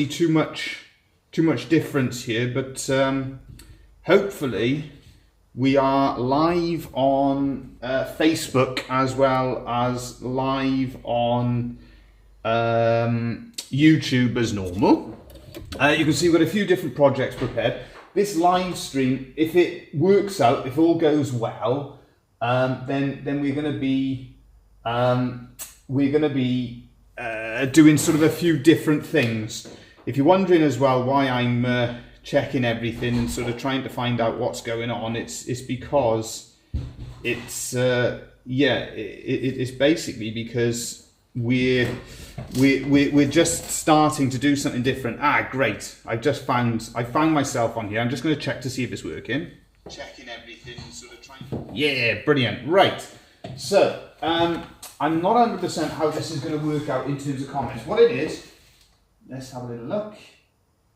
too much difference here, but hopefully we are live on Facebook as well as live on YouTube as normal. You can see we've got a few different projects prepared. This live stream, if it works out, if all goes well, then we're going to be doing sort of a few different things. If you're wondering as well why I'm checking everything and sort of trying to find out what's going on, it's because it's it's basically because we're just starting to do something different. Great! I found myself on here. I'm just going to check to see if it's working. Checking everything, sort of trying. Yeah, brilliant. Right. So I'm not 100% how this is going to work out in terms of comments. What it is, let's have a little look.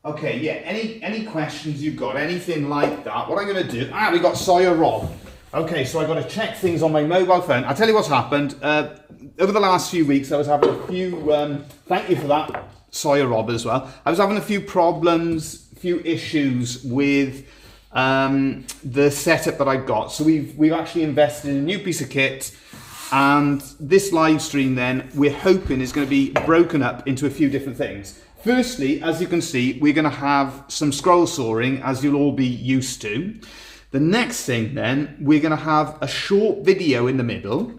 Okay, yeah. Any questions you've got, anything like that? What I'm going to do? We got Sawyer Rob. Okay, so I got to check things on my mobile phone. I'll tell you what's happened. Over the last few weeks, I was having a few, thank you for that, Sawyer Rob, as well. I was having a few problems, a few issues with the setup that I got. So we've actually invested in a new piece of kit, and this live stream then, we're hoping is going to be broken up into a few different things. Firstly, as you can see, we're going to have some scroll sawing, as you'll all be used to. The next thing then, we're going to have a short video in the middle.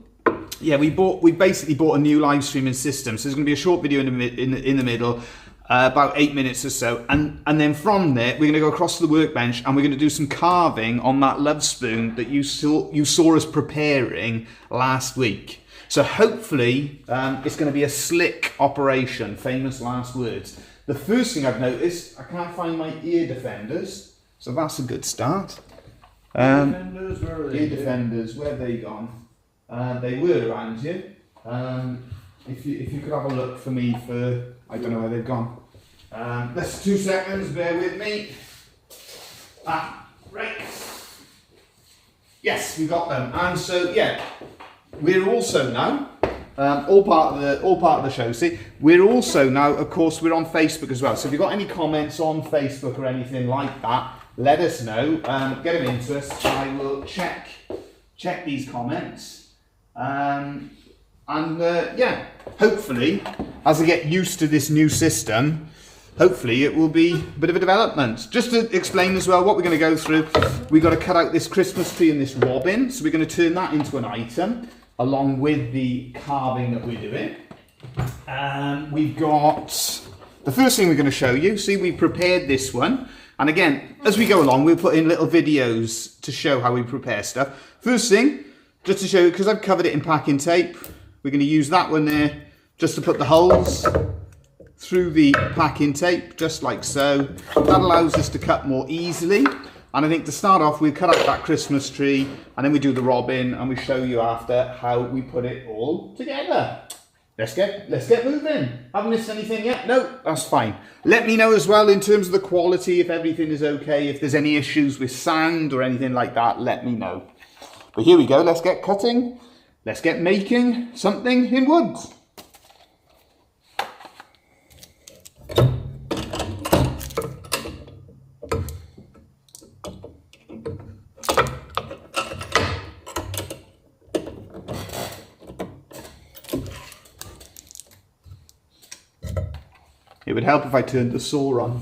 Yeah, we basically bought a new live streaming system, so there's going to be a short video in the middle, about 8 minutes or so, and then from there we're going to go across to the workbench and we're going to do some carving on that Lovespoon that you saw us preparing last week. So hopefully it's going to be a slick operation. Famous last words. The first thing I've noticed, I can't find my ear defenders, so that's a good start. Ear defenders, where have they gone? They were around here. If you could have a look for me for, I don't know where they've gone. Let's 2 seconds, bear with me. Right. Yes, we got them. And so yeah, we're also now all part of the show. See, we're also now, of course, we're on Facebook as well. So if you've got any comments on Facebook or anything like that, let us know. Get them into us. I will check these comments. Yeah, hopefully, as I get used to this new system, hopefully it will be a bit of a development. Just to explain as well what we're going to go through, we've got to cut out this Christmas tree and this robin, so we're going to turn that into an item along with the carving that we're doing. We've got the first thing we're going to show you. See, we prepared this one, and again, as we go along, we'll put in little videos to show how we prepare stuff. First thing, just to show you, because I've covered it in packing tape, we're going to use that one there just to put the holes through the packing tape, just like so. That allows us to cut more easily. And I think to start off, we cut out that Christmas tree, and then we do the robin, and we show you after how we put it all together. Let's get moving. Haven't missed anything yet? No, that's fine. Let me know as well in terms of the quality, if everything is okay, if there's any issues with sound or anything like that, let me know. But here we go, let's get cutting. Let's get making something in wood. It would help if I turned the saw on.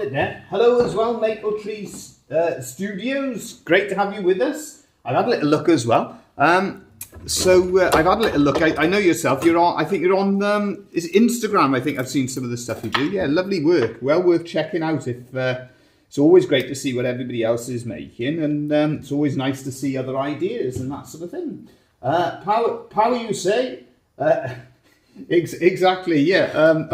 it there. Hello as well, Maple Trees Studios. Great to have you with us. I've had a little look as well. I've had a little look. I know yourself. You're on. I think you're on. Is it Instagram? I think I've seen some of the stuff you do. Yeah, lovely work. Well worth checking out. It's always great to see what everybody else is making, and it's always nice to see other ideas and that sort of thing. Power, you say? Exactly. Yeah.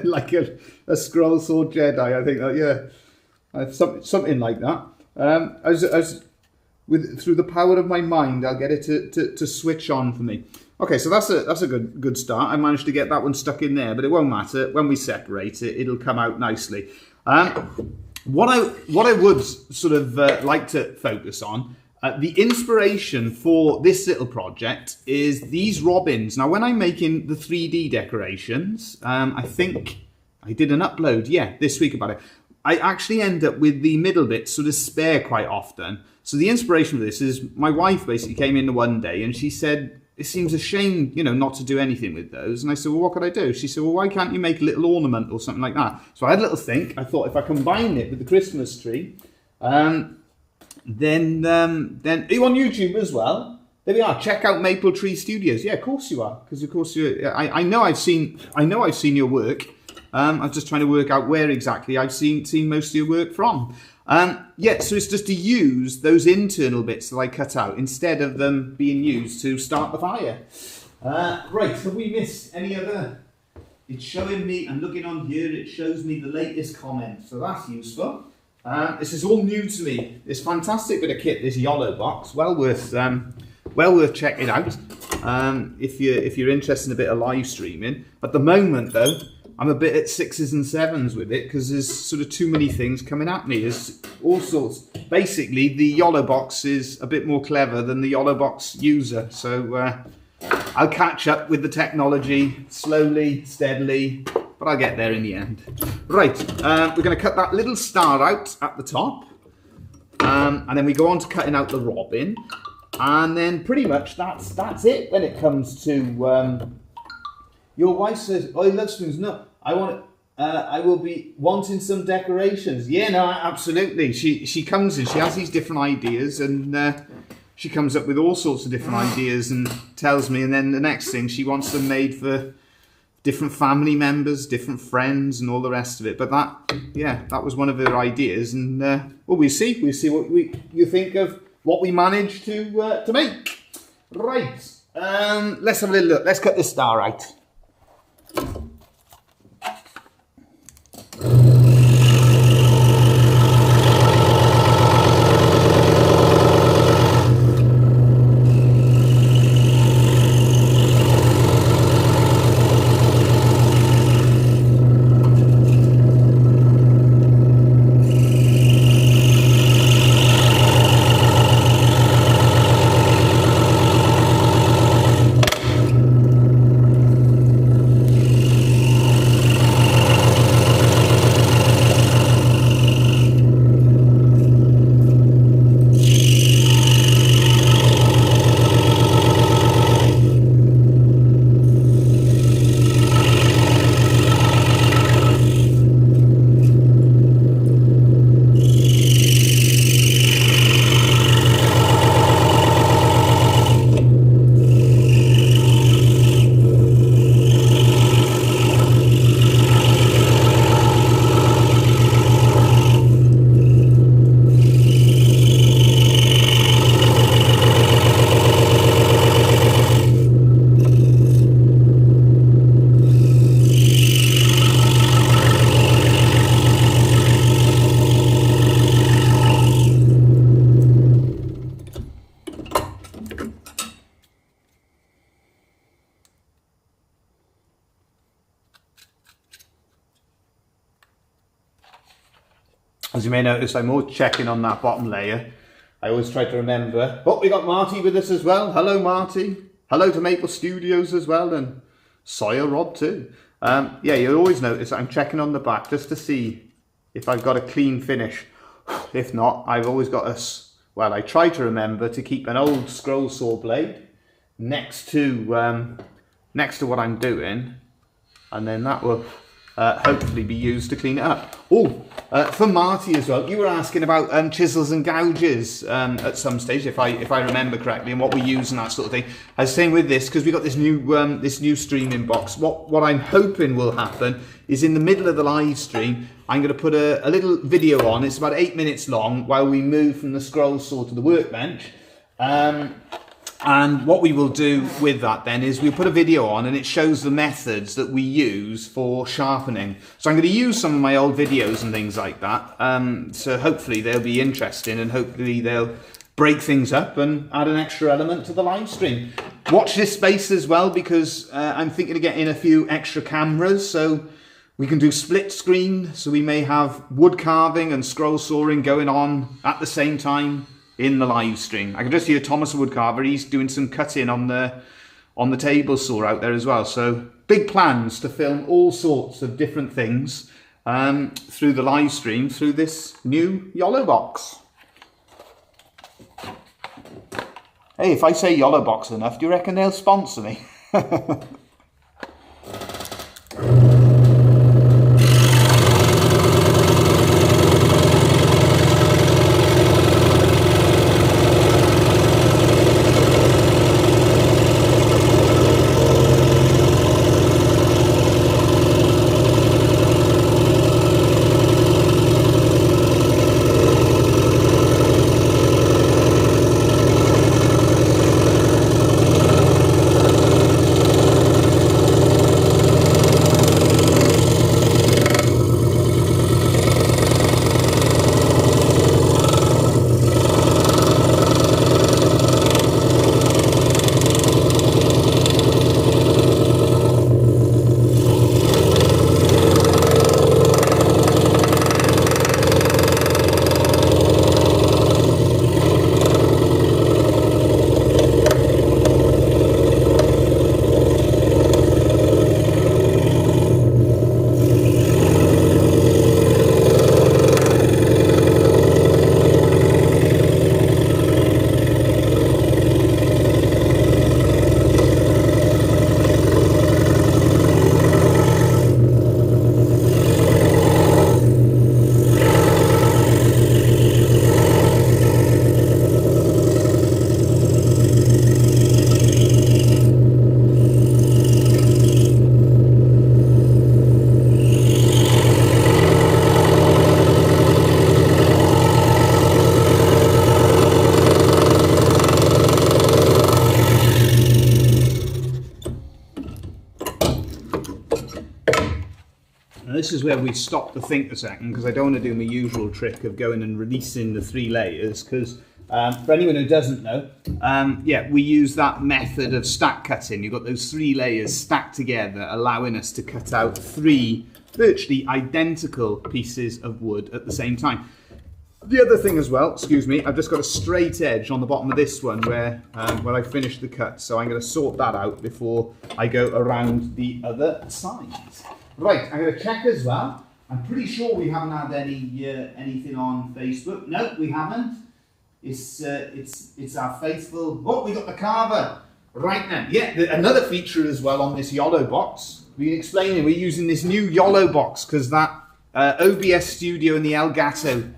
Like a scroll sword Jedi. I think that. Yeah, something like that. Through the power of my mind, I'll get it to switch on for me. Okay, so that's a good start. I managed to get that one stuck in there, but it won't matter. When we separate it, it'll come out nicely. What I would sort of like to focus on, the inspiration for this little project is these robins. Now, when I'm making the 3D decorations, I think I did an upload, this week about it. I actually end up with the middle bit sort of spare quite often. So the inspiration for this is my wife basically came in one day and she said, it seems a shame, not to do anything with those. And I said, well, what could I do? She said, well, why can't you make a little ornament or something like that? So I had a little think. I thought if I combine it with the Christmas tree, then are you on YouTube as well? There we are. Check out Maple Tree Studios. Yeah, of course you are, because of course you. I know I've seen your work. I'm just trying to work out where exactly I've seen most of your work from. So it's just to use those internal bits that I cut out instead of them being used to start the fire. Right, have we missed any other? It's showing me, I'm looking on here, it shows me the latest comment, so that's useful. This is all new to me. This fantastic bit of kit, this yellow box, well worth checking out if you're interested in a bit of live streaming. At the moment though, I'm a bit at 6s and 7s with it because there's sort of too many things coming at me. There's all sorts. Basically, the YOLO box is a bit more clever than the YOLO box user. So I'll catch up with the technology slowly, steadily, but I'll get there in the end. Right, we're going to cut that little star out at the top. And then we go on to cutting out the robin. And then pretty much that's it when it comes to... Your wife says, "Oh, Lovespoons, no, I will be wanting some decorations." Yeah, no, absolutely. She comes in, she has these different ideas, and she comes up with all sorts of different ideas and tells me, and then the next thing, she wants them made for different family members, different friends, and all the rest of it. But that was one of her ideas, and we'll see what you think of what we managed to make. Right, let's have a little look. Let's cut this star out. As you may notice, I'm always checking on that bottom layer. I always try to remember. Oh, we got Marty with us as well. Hello, Marty. Hello to Maple Studios as well, and Sawyer Rod too. Yeah, you'll always notice I'm checking on the back just to see if I've got a clean finish. If not, I've always got well, I try to remember to keep an old scroll saw blade next to what I'm doing, and then that will hopefully be used to clean it up. Oh, for Marty as well, you were asking about chisels and gouges at some stage, if I remember correctly, and what we use and that sort of thing. I was saying with this, because we got this new streaming box, what I'm hoping will happen is in the middle of the live stream, I'm going to put a little video on. It's about 8 minutes long while we move from the scroll saw to the workbench. And what we will do with that then is we'll put a video on and it shows the methods that we use for sharpening. So I'm going to use some of my old videos and things like that. So hopefully they'll be interesting and hopefully they'll break things up and add an extra element to the live stream. Watch this space as well, because I'm thinking of getting a few extra cameras so we can do split screen. So we may have wood carving and scroll sawing going on at the same time in the live stream. I can just hear Thomas the woodcarver, he's doing some cutting on the table saw out there as well. So big plans to film all sorts of different things through the live stream through this new YOLO box. Hey, if I say YOLO box enough, do you reckon they'll sponsor me? This is where we stop to think a second, because I don't want to do my usual trick of going and releasing the 3 layers, because for anyone who doesn't know, yeah, we use that method of stack cutting. You've got those 3 layers stacked together, allowing us to cut out 3 virtually identical pieces of wood at the same time. The other thing as well, excuse me, I've just got a straight edge on the bottom of this one where I finished the cut, so I'm going to sort that out before I go around the other side. Right, I'm going to check as well. I'm pretty sure we haven't had anything on Facebook. No, we haven't. It's our faithful. Oh, we got the carver right now. Yeah, another feature as well on this YOLO box. We've been explaining we're using this new YOLO box because that OBS Studio and the Elgato,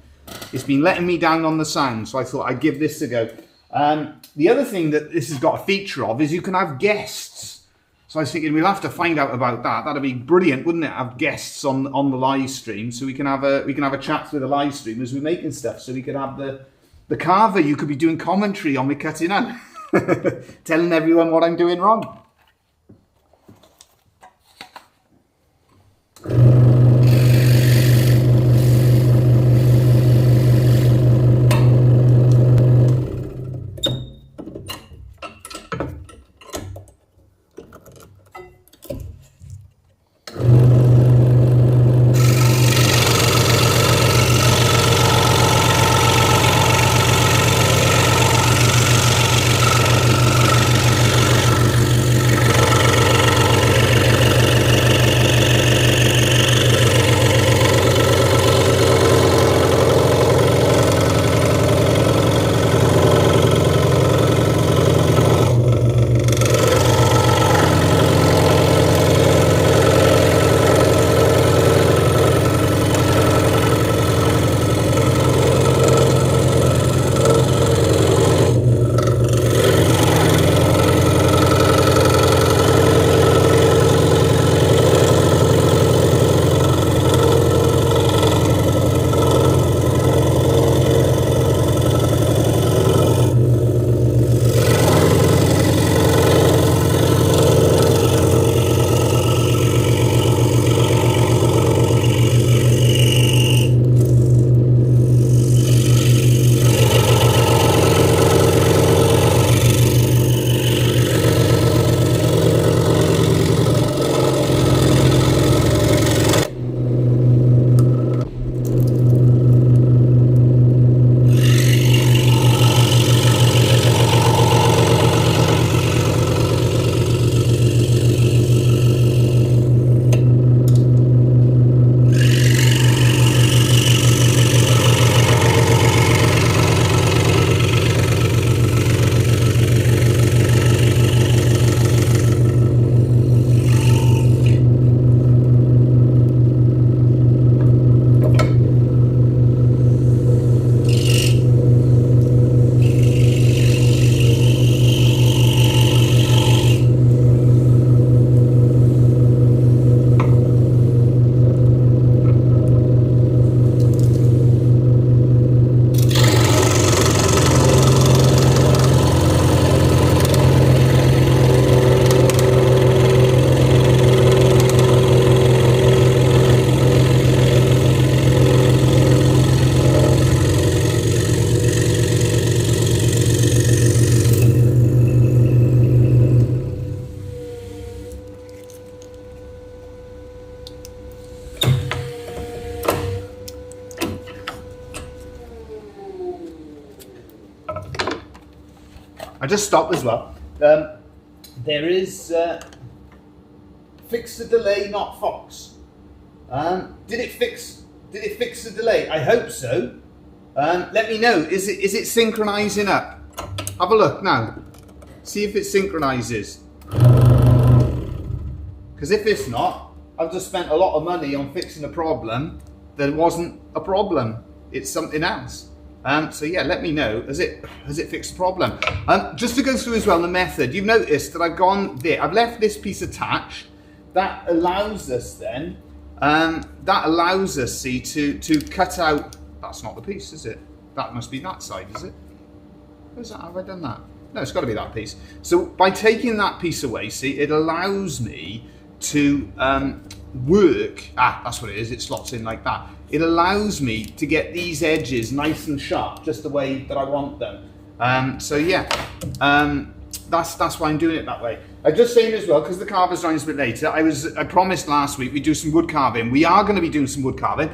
it's been letting me down on the sound, so I thought I'd give this a go. The other thing that this has got a feature of is you can have guests. So I was thinking we'll have to find out about that. That'd be brilliant, wouldn't it? Have guests on the live stream, so we can have a chat through the live stream as we're making stuff. So we could have the carver. You could be doing commentary on me cutting out, telling everyone what I'm doing wrong. I just stopped as well. There is fix the delay, not Fox. Did it fix the delay? I hope so. Let me know. Is it synchronizing up? Have a look now. See if it synchronizes. Because if it's not, I've just spent a lot of money on fixing a problem that wasn't a problem. It's something else. So yeah, let me know. Has it fixed the problem? Just to go through as well the method. You've noticed that I've gone there. I've left this piece attached. That allows us then. See, to cut out. That's not the piece, is it? That must be that side, is it? Where's that? Have I done that? No, it's got to be that piece. So by taking that piece away, see, it allows me to work. That's what it is. It slots in like that. It allows me to get these edges nice and sharp, just the way that I want them. So yeah, that's why I'm doing it that way. I'm just saying as well, because the carver's joins a bit later, I promised last week we'd do some wood carving. We are going to be doing some wood carving,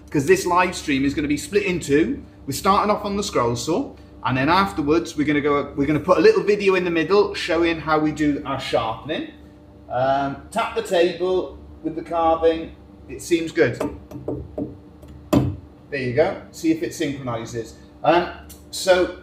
because this live stream is going to be split in two. We're starting off on the scroll saw, and then afterwards we're going to put a little video in the middle showing how we do our sharpening. Tap the table with the carving. It seems good. There you go. See if it synchronizes. So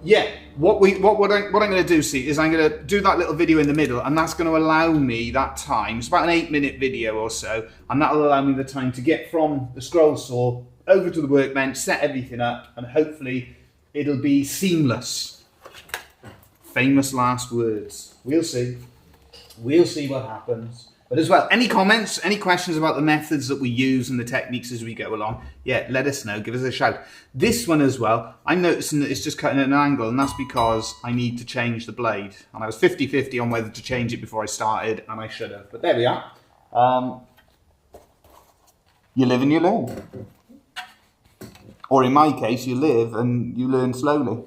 yeah, what I'm going to do, see, is I'm going to do that little video in the middle, and that's going to allow me that time. It's about an 8-minute video or so, and that'll allow me the time to get from the scroll saw over to the workbench, set everything up, and hopefully it'll be seamless. Famous last words. We'll see. We'll see what happens. But as well, any comments, any questions about the methods that we use and the techniques as we go along, yeah, let us know, give us a shout. This one as well, I'm noticing that it's just cutting at an angle, and that's because I need to change the blade. And I was 50-50 on whether to change it before I started, and I should have. But there we are. You live and you learn. Or in my case, you live and you learn slowly.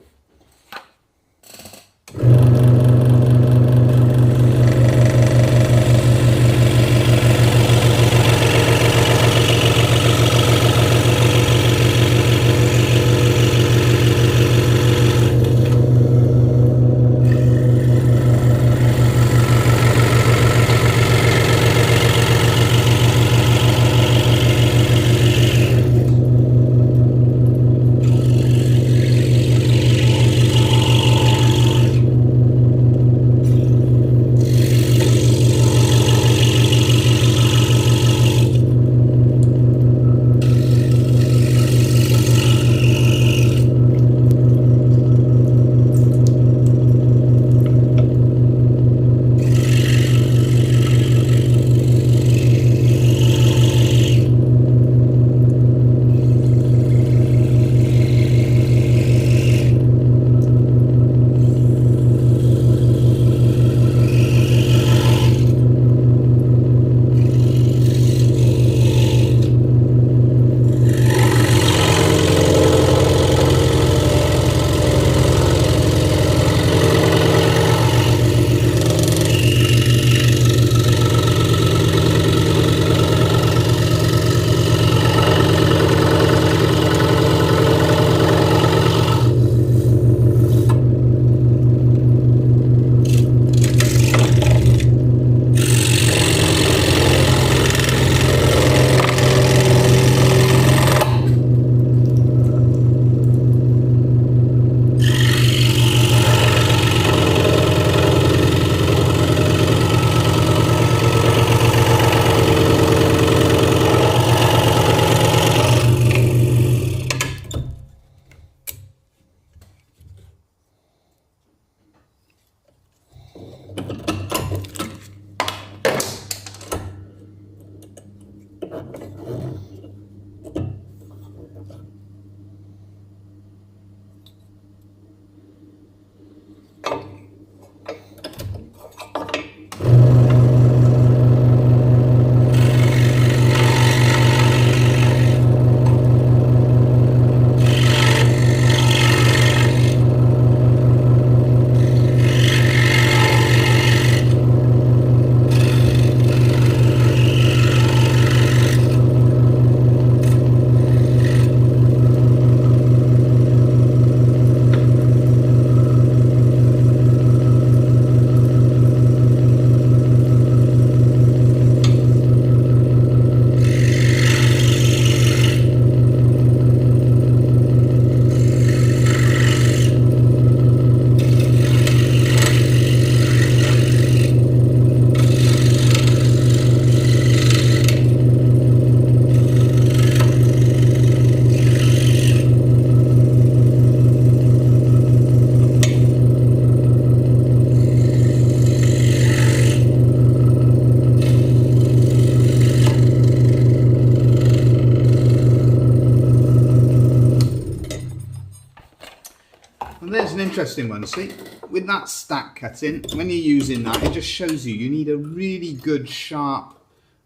And there's an interesting one, see? With that stack cutting, when you're using that, it just shows you need a really good sharp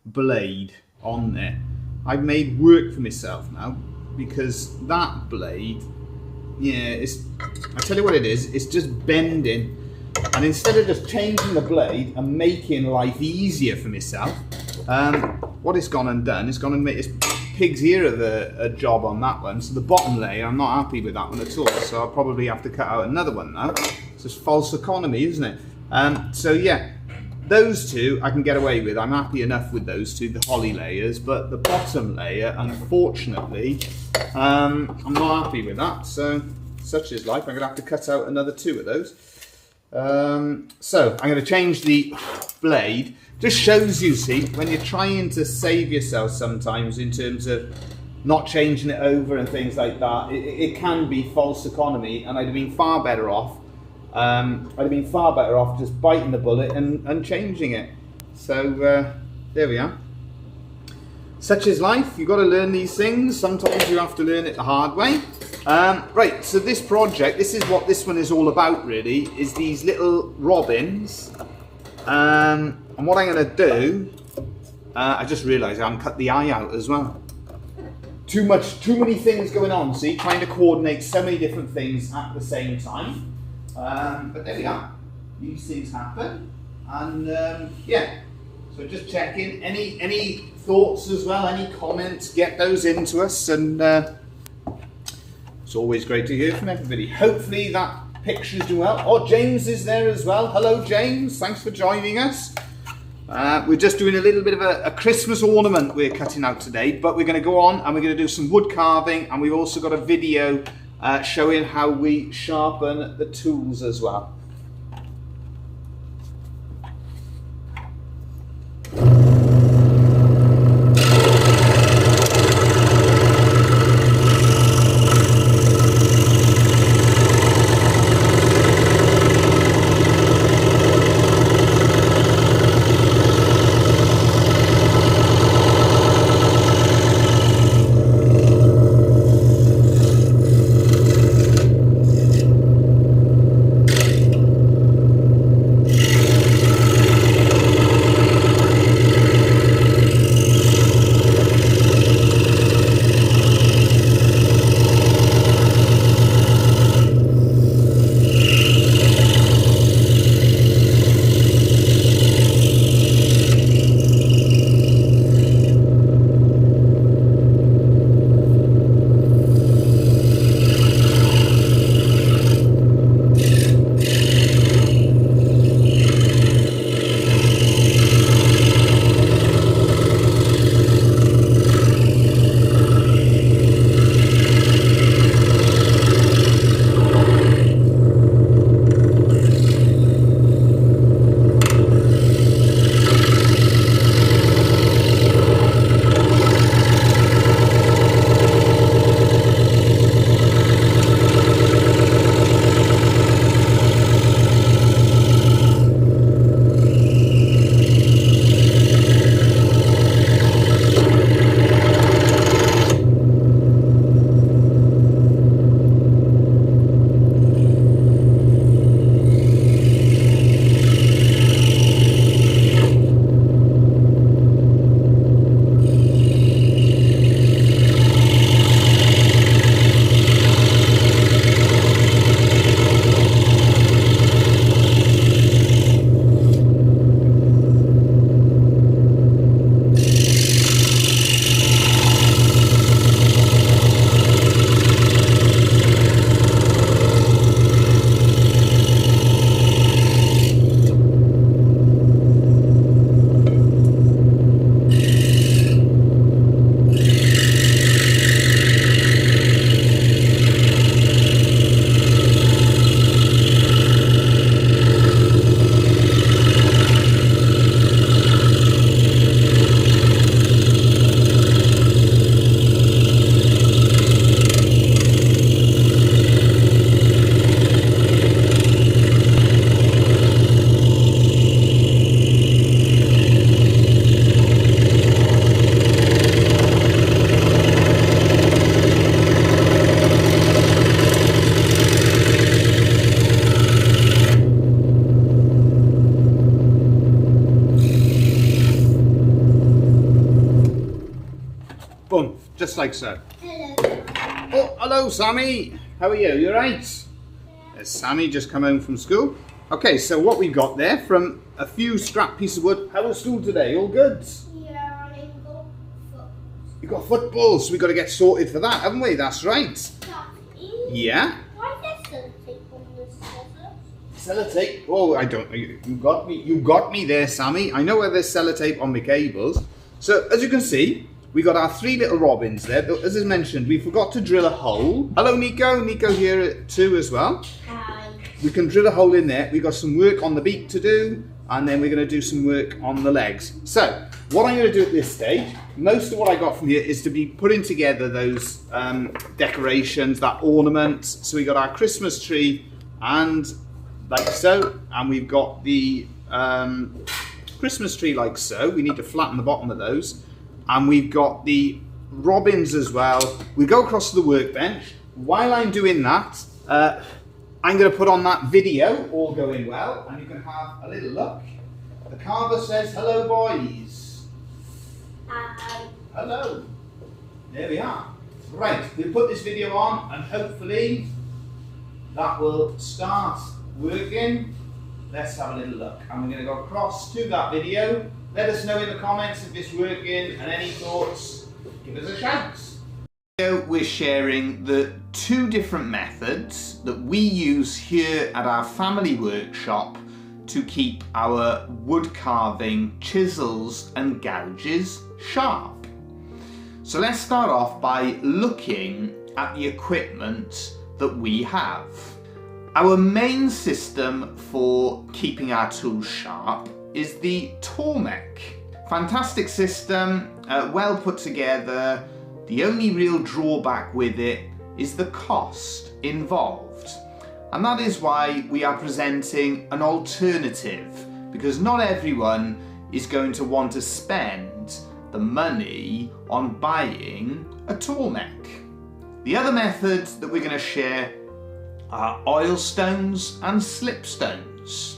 blade on there. I've made work for myself now, because that blade, yeah, I tell you what it is, it's just bending. And instead of just changing the blade and making life easier for myself, what it's gone and done is gone and made this pig's ear of a job on that one. So the bottom layer, I'm not happy with that one at all. So I'll probably have to cut out another one now. It's just false economy, isn't it? So yeah, those two I can get away with. I'm happy enough with those two, the holly layers. But the bottom layer, unfortunately, I'm not happy with that. So such is life. I'm going to have to cut out another 2 of those. So I'm going to change the blade. Just shows you, see, when you're trying to save yourself sometimes in terms of not changing it over and things like that, it can be false economy, and I'd have been far better off. Just biting the bullet and changing it. So there we are. Such is life. You've got to learn these things. Sometimes you have to learn it the hard way. Right, so this project, this is what this one is all about really, is these little robins. And what I'm going to do, I just realised I haven't cut the eye out as well. Too many things going on, see, trying to coordinate so many different things at the same time. But there we are, these things happen. And yeah, so just checking, any thoughts as well, any comments, get those into us, and it's always great to hear from everybody. Hopefully that picture's doing well. Oh, James is there as well. Hello James, thanks for joining us. We're just doing a little bit of a Christmas ornament we're cutting out today, but we're going to go on and we're going to do some wood carving, and we've also got a video showing how we sharpen the tools as well. just like so. Hello. Oh, hello Sammy. How are you? You alright? There's Sammy just come home from school. Okay, so what we got there from a few scrap pieces of wood. How was school today? All good? Yeah, I got football. You got football, so we got to get sorted for that, haven't we? That's right. Daddy, Yeah? why is there sellotape on this scissors? Sellotape? Oh, I don't know. You got me. You got me there, Sammy. I know where there's sellotape on my cables. So as you can see, we got our 3 little robins there. As I mentioned, we forgot to drill a hole. Hello, Nico. Nico here too as well. Hi. We can drill a hole in there. We got some work on the beak to do, and then we're going to do some work on the legs. So what I'm going to do at this stage, most of what I got from here is to be putting together those decorations, that ornament. So we got our Christmas tree and like so, and we've got the Christmas tree like so. We need to flatten the bottom of those, and we've got the robins as well. We go across to the workbench. While I'm doing that, I'm going to put on that video, all going well, and you can have a little look. The carver says, hello boys. Hi. Hello. There we are. Right, we'll put this video on and hopefully that will start working. Let's have a little look. And we're going to go across to that video. Let us know in the comments if it's working and any thoughts. Give us a shout. We're sharing the 2 different methods that we use here at our family workshop to keep our wood carving chisels and gouges sharp. So let's start off by looking at the equipment that we have. Our main system for keeping our tools sharp is the Tormek. Fantastic system, well put together. The only real drawback with it is the cost involved. And that is why we are presenting an alternative, because not everyone is going to want to spend the money on buying a Tormek. The other methods that we're going to share are oil stones and slipstones.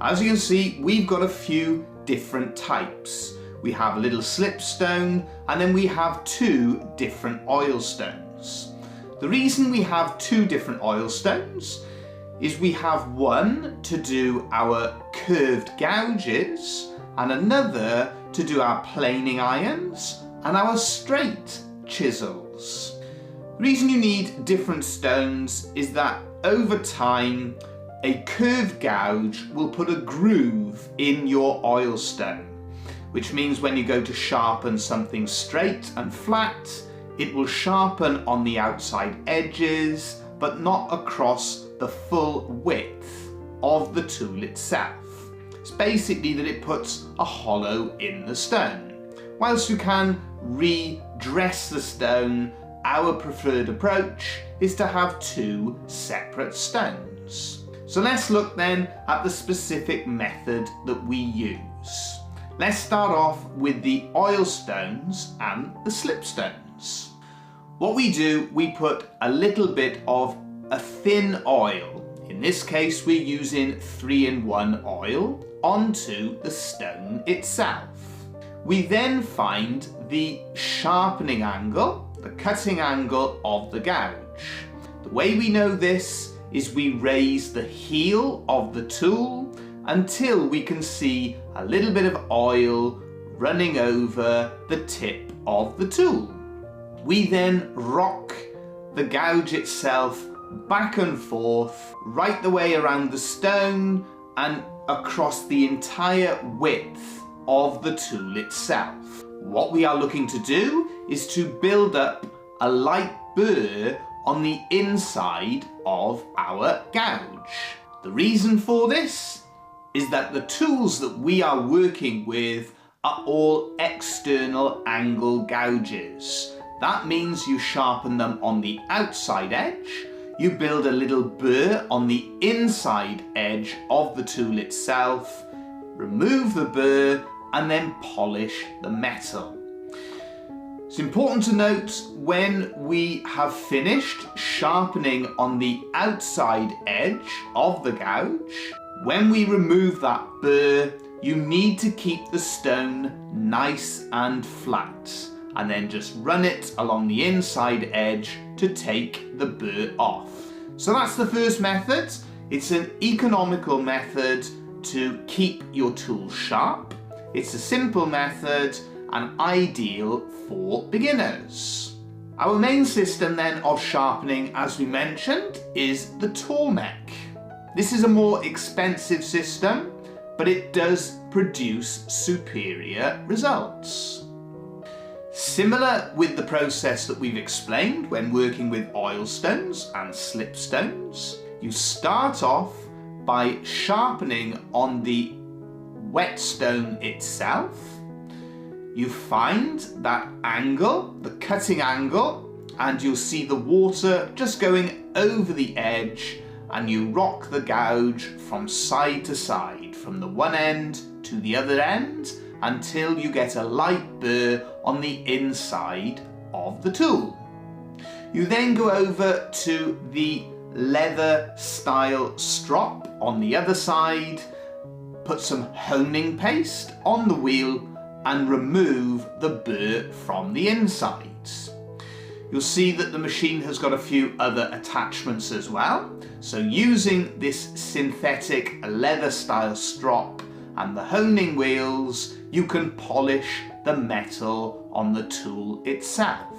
As you can see, we've got a few different types. We have a little slipstone, and then we have 2 different oil stones. The reason we have 2 different oil stones is we have one to do our curved gouges and another to do our planing irons and our straight chisels. The reason you need different stones is that over time a curved gouge will put a groove in your oil stone, which means when you go to sharpen something straight and flat, it will sharpen on the outside edges but not across the full width of the tool itself. It's basically that it puts a hollow in the stone. Whilst you can redress the stone, our preferred approach is to have 2 separate stones. So let's look then at the specific method that we use. Let's start off with the oil stones and the slipstones. What we do, we put a little bit of a thin oil, in this case we're using 3-in-1 oil, onto the stone itself. We then find the sharpening angle, the cutting angle of the gouge. The way we know this is we raise the heel of the tool until we can see a little bit of oil running over the tip of the tool. We then rock the gouge itself back and forth, right the way around the stone and across the entire width of the tool itself. What we are looking to do is to build up a light burr on the inside of our gouge. The reason for this is that the tools that we are working with are all external angle gouges. That means you sharpen them on the outside edge, you build a little burr on the inside edge of the tool itself, remove the burr and then polish the metal. It's important to note when we have finished sharpening on the outside edge of the gouge, when we remove that burr, you need to keep the stone nice and flat. and then just run it along the inside edge to take the burr off. So that's the first method. It's an economical method to keep your tools sharp. It's a simple method and ideal for beginners. Our main system then of sharpening, as we mentioned, is the Tormek. This is a more expensive system, but it does produce superior results. Similar with the process that we've explained when working with oilstones and slipstones, you start off by sharpening on the whetstone itself. You find that angle, the cutting angle, and you'll see the water just going over the edge, and you rock the gouge from side to side, from the one end to the other end, until you get a light burr on the inside of the tool. You then go over to the leather style strop on the other side, put some honing paste on the wheel and remove the burr from the insides. You'll see that the machine has got a few other attachments as well. So using this synthetic leather style strop and the honing wheels, you can polish the metal on the tool itself.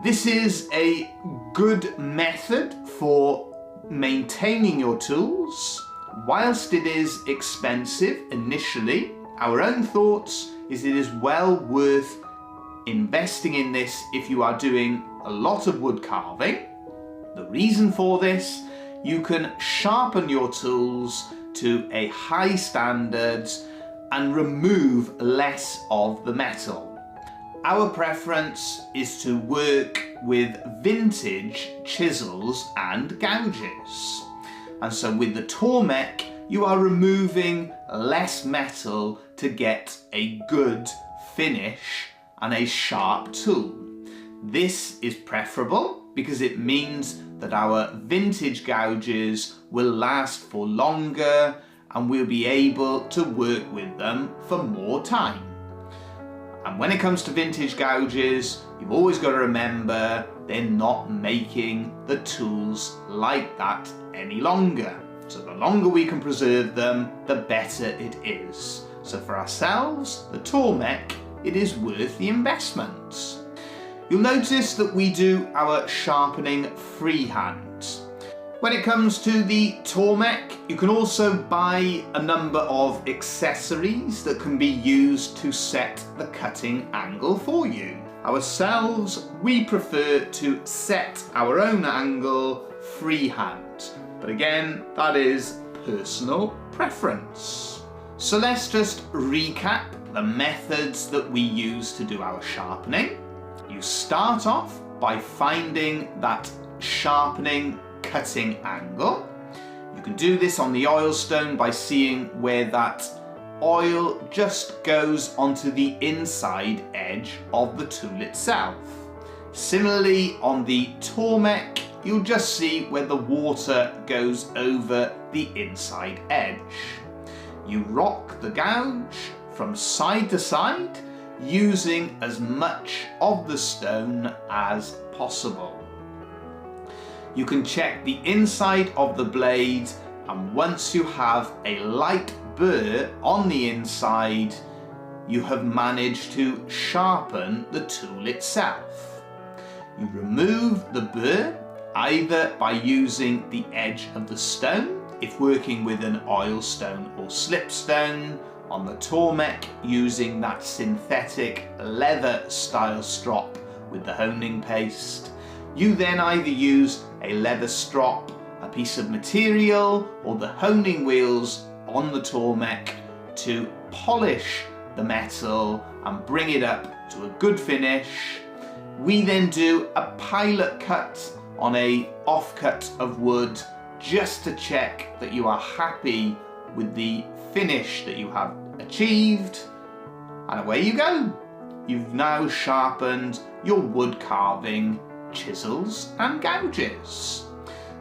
This is a good method for maintaining your tools. Whilst it is expensive initially, our own thoughts is it is well worth investing in this if you are doing a lot of wood carving. The reason for this, you can sharpen your tools to a high standard and remove less of the metal. Our preference is to work with vintage chisels and gouges. And so with the Tormek, you are removing less metal to get a good finish and a sharp tool. This is preferable because it means that our vintage gouges will last for longer and we'll be able to work with them for more time. And when it comes to vintage gouges, you've always got to remember they're not making the tools like that any longer. So the longer we can preserve them, the better it is. So for ourselves, the Tormek, it is worth the investment. You'll notice that we do our sharpening freehand. When it comes to the Tormek, you can also buy a number of accessories that can be used to set the cutting angle for you. Ourselves, we prefer to set our own angle freehand, but again, that is personal preference. So let's just recap the methods that we use to do our sharpening. You start off by finding that sharpening cutting angle. You can do this on the oilstone by seeing where that oil just goes onto the inside edge of the tool itself. Similarly, on the Tormek, you'll just see where the water goes over the inside edge. You rock the gouge from side to side, using as much of the stone as possible. You can check the inside of the blade, and once you have a light burr on the inside, you have managed to sharpen the tool itself. You remove the burr either by using the edge of the stone, if working with an oilstone or slipstone, on the Tormek using that synthetic leather style strop with the honing paste. You then either use a leather strop, a piece of material, or the honing wheels on the Tormek to polish the metal and bring it up to a good finish. We then do a pilot cut on a offcut of wood just to check that you are happy with the finish that you have achieved, and away you go. You've now sharpened your wood carving chisels and gouges.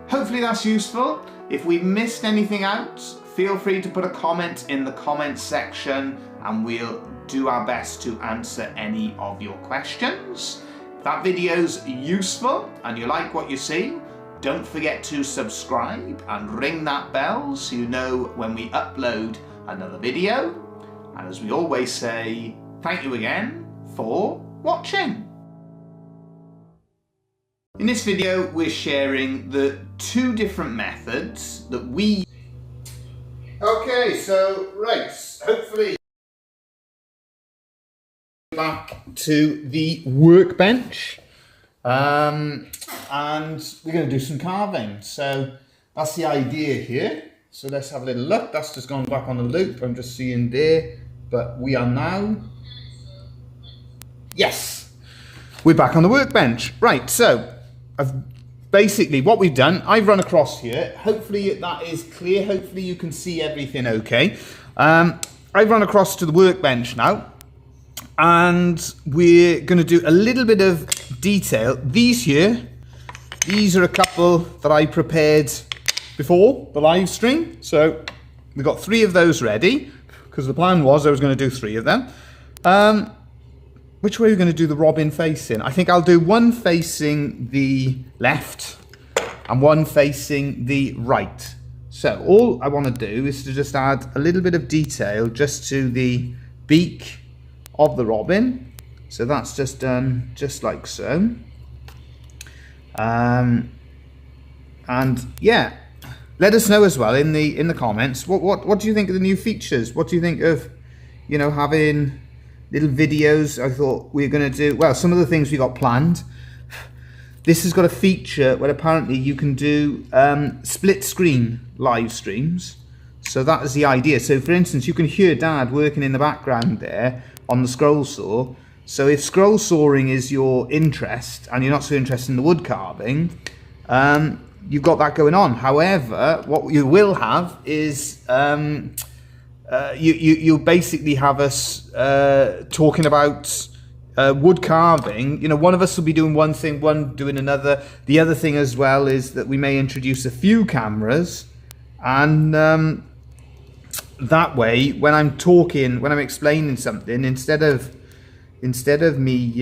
Hopefully that's useful. If we've missed anything out, feel free to put a comment in the comments section and we'll do our best to answer any of your questions. If that video's useful and you like what you see, don't forget to subscribe and ring that bell so you know when we upload another video. And as we always say, thank you again for watching. In this video, we're sharing the 2 different methods that we... Okay, so, right, hopefully back to the workbench. And we're going to do some carving. So that's the idea here. So let's have a little look. That's just gone back on the loop. I'm just seeing there. But we are now... Yes! We're back on the workbench. Right, so basically what we've done, I've run across here. Hopefully that is clear. Hopefully you can see everything okay. I've run across to the workbench now. And we're going to do a little bit of detail. These here, these are a couple that I prepared before the live stream. So we've got 3 of those ready, because the plan was I was going to do 3 of them. Which way are we going to do the robin facing? I think I'll do one facing the left and one facing the right. So all I want to do is to just add a little bit of detail just to the beak of the robin. So that's just done just like so. And yeah, let us know as well in the comments what do you think of the new features? What do you think of, you know, having little videos? I thought we were going to do, well, some of the things we got planned. This has got a feature where apparently you can do split screen live streams. So that is the idea. So for instance, you can hear Dad working in the background there on the scroll saw. So if scroll sawing is your interest and you're not so interested in the wood carving, you've got that going on. However, what you will have is you basically have us talking about wood carving. You know, one of us will be doing one thing, one doing another. The other thing as well is that we may introduce a few cameras, and that way, when I'm talking, when I'm explaining something, instead of me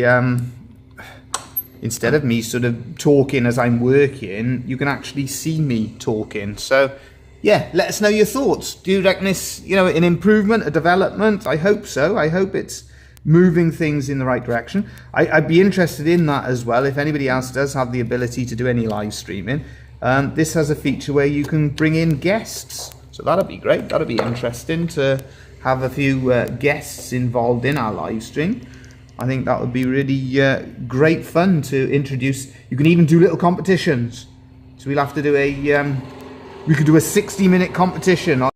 sort of talking as I'm working, you can actually see me talking. So yeah, let us know your thoughts. Do you reckon this, you know, an improvement, a development? I hope so. I hope it's moving things in the right direction. I'd be interested in that as well. If anybody else does have the ability to do any live streaming, this has a feature where you can bring in guests. So that'd be great. That'd be interesting to have a few guests involved in our live stream. I think that would be really great fun to introduce. You can even do little competitions. So we'll have to do we could do a 60-minute competition on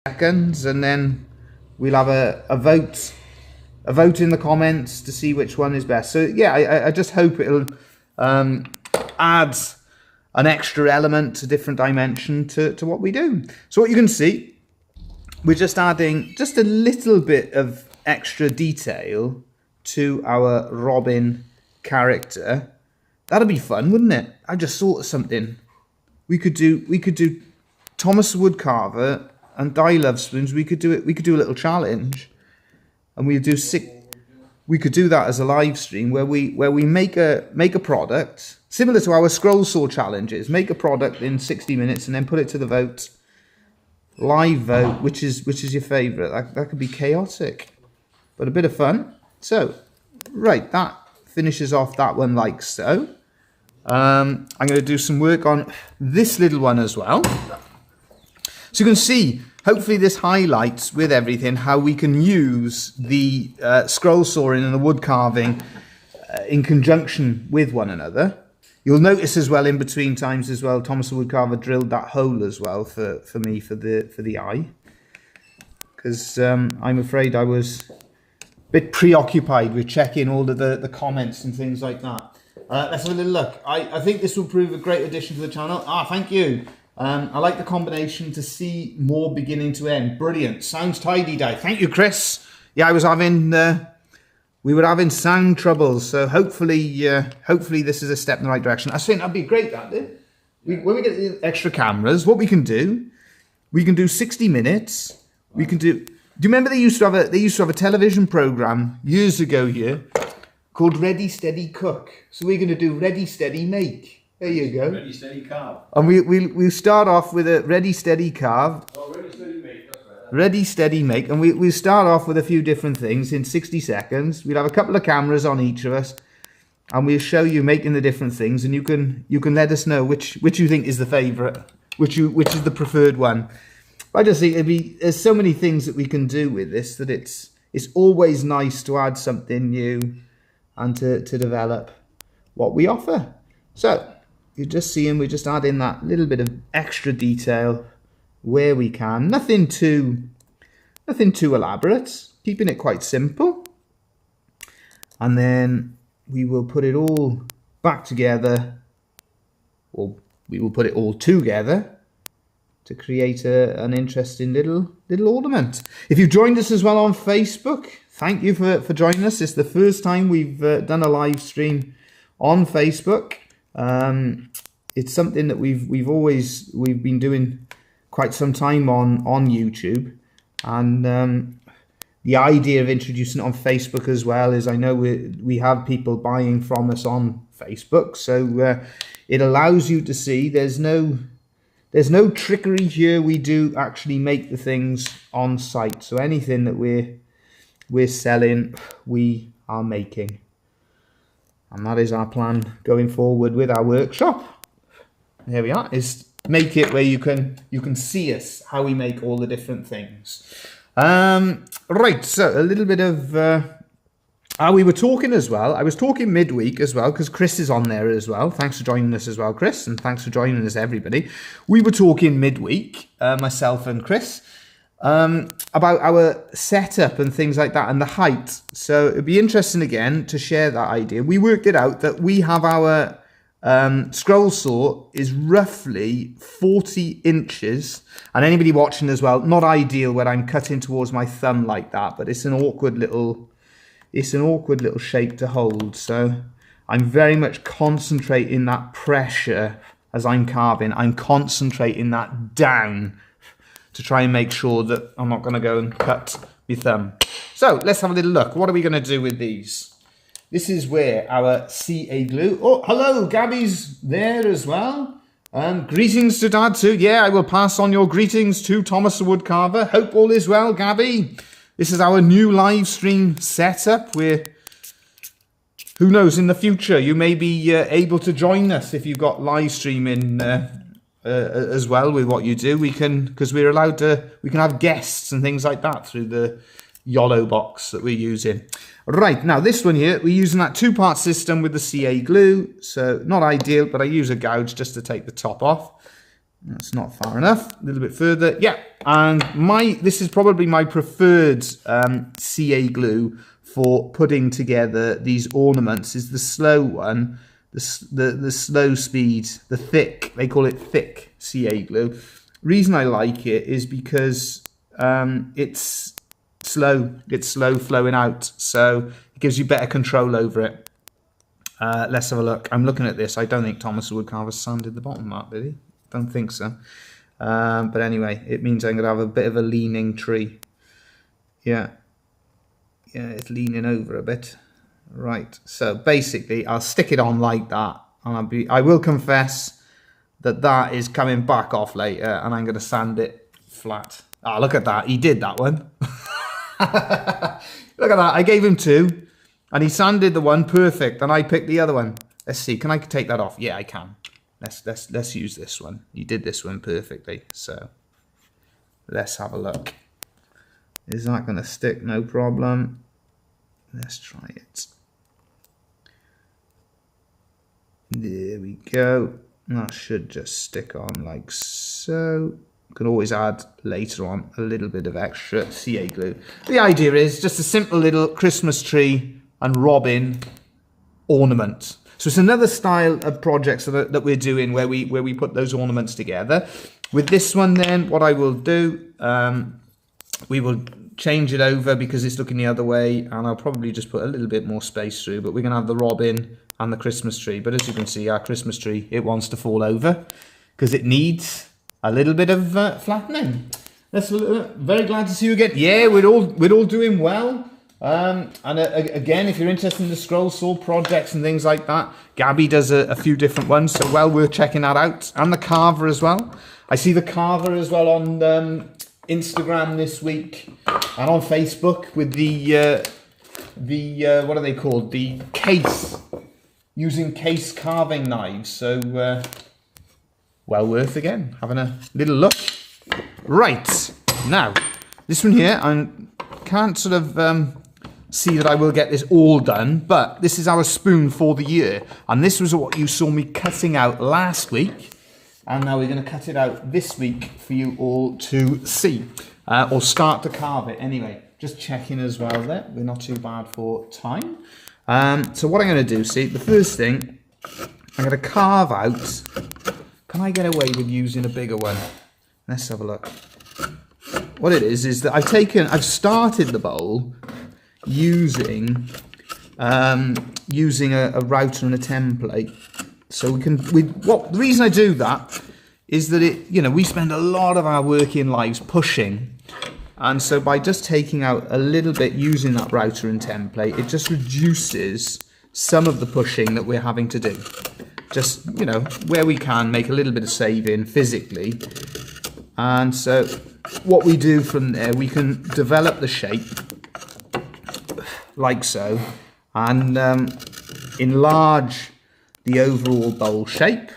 seconds, and then we'll have a vote in the comments to see which one is best. So yeah, I just hope it'll add an extra element, a different dimension to what we do. So what you can see, we're just adding just a little bit of extra detail to our robin character. That'd be fun, wouldn't it? I just thought of something. We could do Thomas the Woodcarver and Di Lovespoons. We could do it. We could do a little challenge, and we could do that as a live stream where we make a product similar to our scroll saw challenges. Make a product in 60 minutes and then put it to the vote. Live vote, which is your favourite. That could be chaotic, but a bit of fun. So, right, that finishes off that one like so. I'm going to do some work on this little one as well. So you can see, hopefully this highlights with everything how we can use the scroll sawing and the wood carving in conjunction with one another. You'll notice as well in between times as well, Thomas the Woodcarver drilled that hole as well for me for the eye, because I'm afraid I was a bit preoccupied with checking all of the comments and things like that. Let's have a little look. I think this will prove a great addition to the channel. Thank you. I like the combination to see more beginning to end. Brilliant. Sounds tidy, Di. Thank you, Chris. Yeah, I was having we were having sound troubles, so hopefully hopefully this is a step in the right direction. I think that'd be great, that did. When we get the extra cameras, what we can do 60 minutes. We can do Do you remember they used to have a television program years ago here called Ready Steady Cook? So we're going to do Ready Steady Make. There you go. Ready, steady, carve. And we'll start off with a Ready Steady Carve. Oh, ready, steady, make. That's right. Ready Steady Make, and we'll start off with a few different things in 60 seconds. We'll have a couple of cameras on each of us, and we'll show you making the different things, and you can let us know which you think is the favourite, which is the preferred one. I just think there's so many things that we can do with this that it's always nice to add something new and to develop what we offer. So you're just seeing we're just adding that little bit of extra detail where we can. Nothing too elaborate, keeping it quite simple. And then we will put it all back together, or we will put it all together to create an interesting little ornament. If you've joined us as well on Facebook, thank you for joining us. It's the first time we've done a live stream on Facebook. It's something that we've been doing quite some time on YouTube, and the idea of introducing it on Facebook as well is I know we have people buying from us on Facebook, so it allows you to see there's no trickery here. We do actually make the things on site, so anything that we're selling, we are making, and that is our plan going forward with our workshop. There we are. Is make it where you can see us, how we make all the different things. Right, so a little bit of we were talking as well. I was talking midweek as well, because Chris is on there as well. Thanks for joining us as well, Chris, and thanks for joining us, everybody. We were talking midweek, myself and Chris, about our setup and things like that, and the height. So it'd be interesting again to share that idea. We worked it out that we have our scroll saw is roughly 40 inches, and anybody watching as well, not ideal when I'm cutting towards my thumb like that, but it's an awkward little shape to hold. So I'm very much concentrating that pressure as I'm carving. I'm concentrating that down to try and make sure that I'm not going to go and cut my thumb. So let's have a little look. What are we going to do with these? This is where our CA glue... Oh, hello, Gabby's there as well. Greetings to Dad too. Yeah, I will pass on your greetings to Thomas the Woodcarver. Hope all is well, Gabby. This is our new live stream setup where, who knows, in the future you may be able to join us if you've got live streaming as well with what you do. We can, because we're allowed to, we can have guests and things like that through the YOLO box that we're using. Right, now this one here, we're using that two-part system with the CA glue, so not ideal, but I use a gouge just to take the top off. That's not far enough, a little bit further, yeah, and this is probably my preferred CA glue for putting together these ornaments, is the slow one, the slow speed, the thick, they call it thick CA glue. Reason I like it is because it's slow flowing out, so it gives you better control over it. Let's have a look. I'm looking at this. I don't think Thomas the Woodcarver sanded the bottom up, did he? Don't think so. But anyway, it means I'm going to have a bit of a leaning tree. Yeah, it's leaning over a bit. Right, so basically I'll stick it on like that, and I will confess that is coming back off later, and I'm going to sand it flat. Ah, look at that. He did that one. Look at that. I gave him 2 and he sanded the one perfect, and I picked the other one. Let's see, can I take that off? Yeah, I can. Let's use this one. You did this one perfectly, so let's have a look. Is that going to stick? No problem. Let's try it. There we go. That should just stick on like so. You can always add later on a little bit of extra CA glue. The idea is just a simple little Christmas tree and robin ornament. So it's another style of projects that we're doing where we put those ornaments together. With this one then, what I will do, we will change it over because it's looking the other way, and I'll probably just put a little bit more space through, but we're going to have the robin and the Christmas tree. But as you can see, our Christmas tree, it wants to fall over because it needs a little bit of flattening. That's very glad to see you again. Yeah, we're all doing well. Again, if you're interested in the scroll saw projects and things like that, Gabby does a few different ones, so well worth checking that out. And the carver as well. I see the carver as well on Instagram this week and on Facebook with the what are they called? The case, using case carving knives. So well worth again having a little look. Right, now this one here, I can't sort of see that I will get this all done, but this is our spoon for the year, and this was what you saw me cutting out last week, and now we're going to cut it out this week for you all to see, or start to carve it anyway. Just checking as well there, we're not too bad for time. So what I'm going to do, see, the first thing, I'm going to carve out, can I get away with using a bigger one? Let's have a look. What it is that I've started the bowl using a router and a template. So the reason I do that is that we spend a lot of our working lives pushing, and so by just taking out a little bit using that router and template, it just reduces some of the pushing that we're having to do. Just where we can make a little bit of saving physically. And so what we do from there, we can develop the shape like so, and enlarge the overall bowl shape.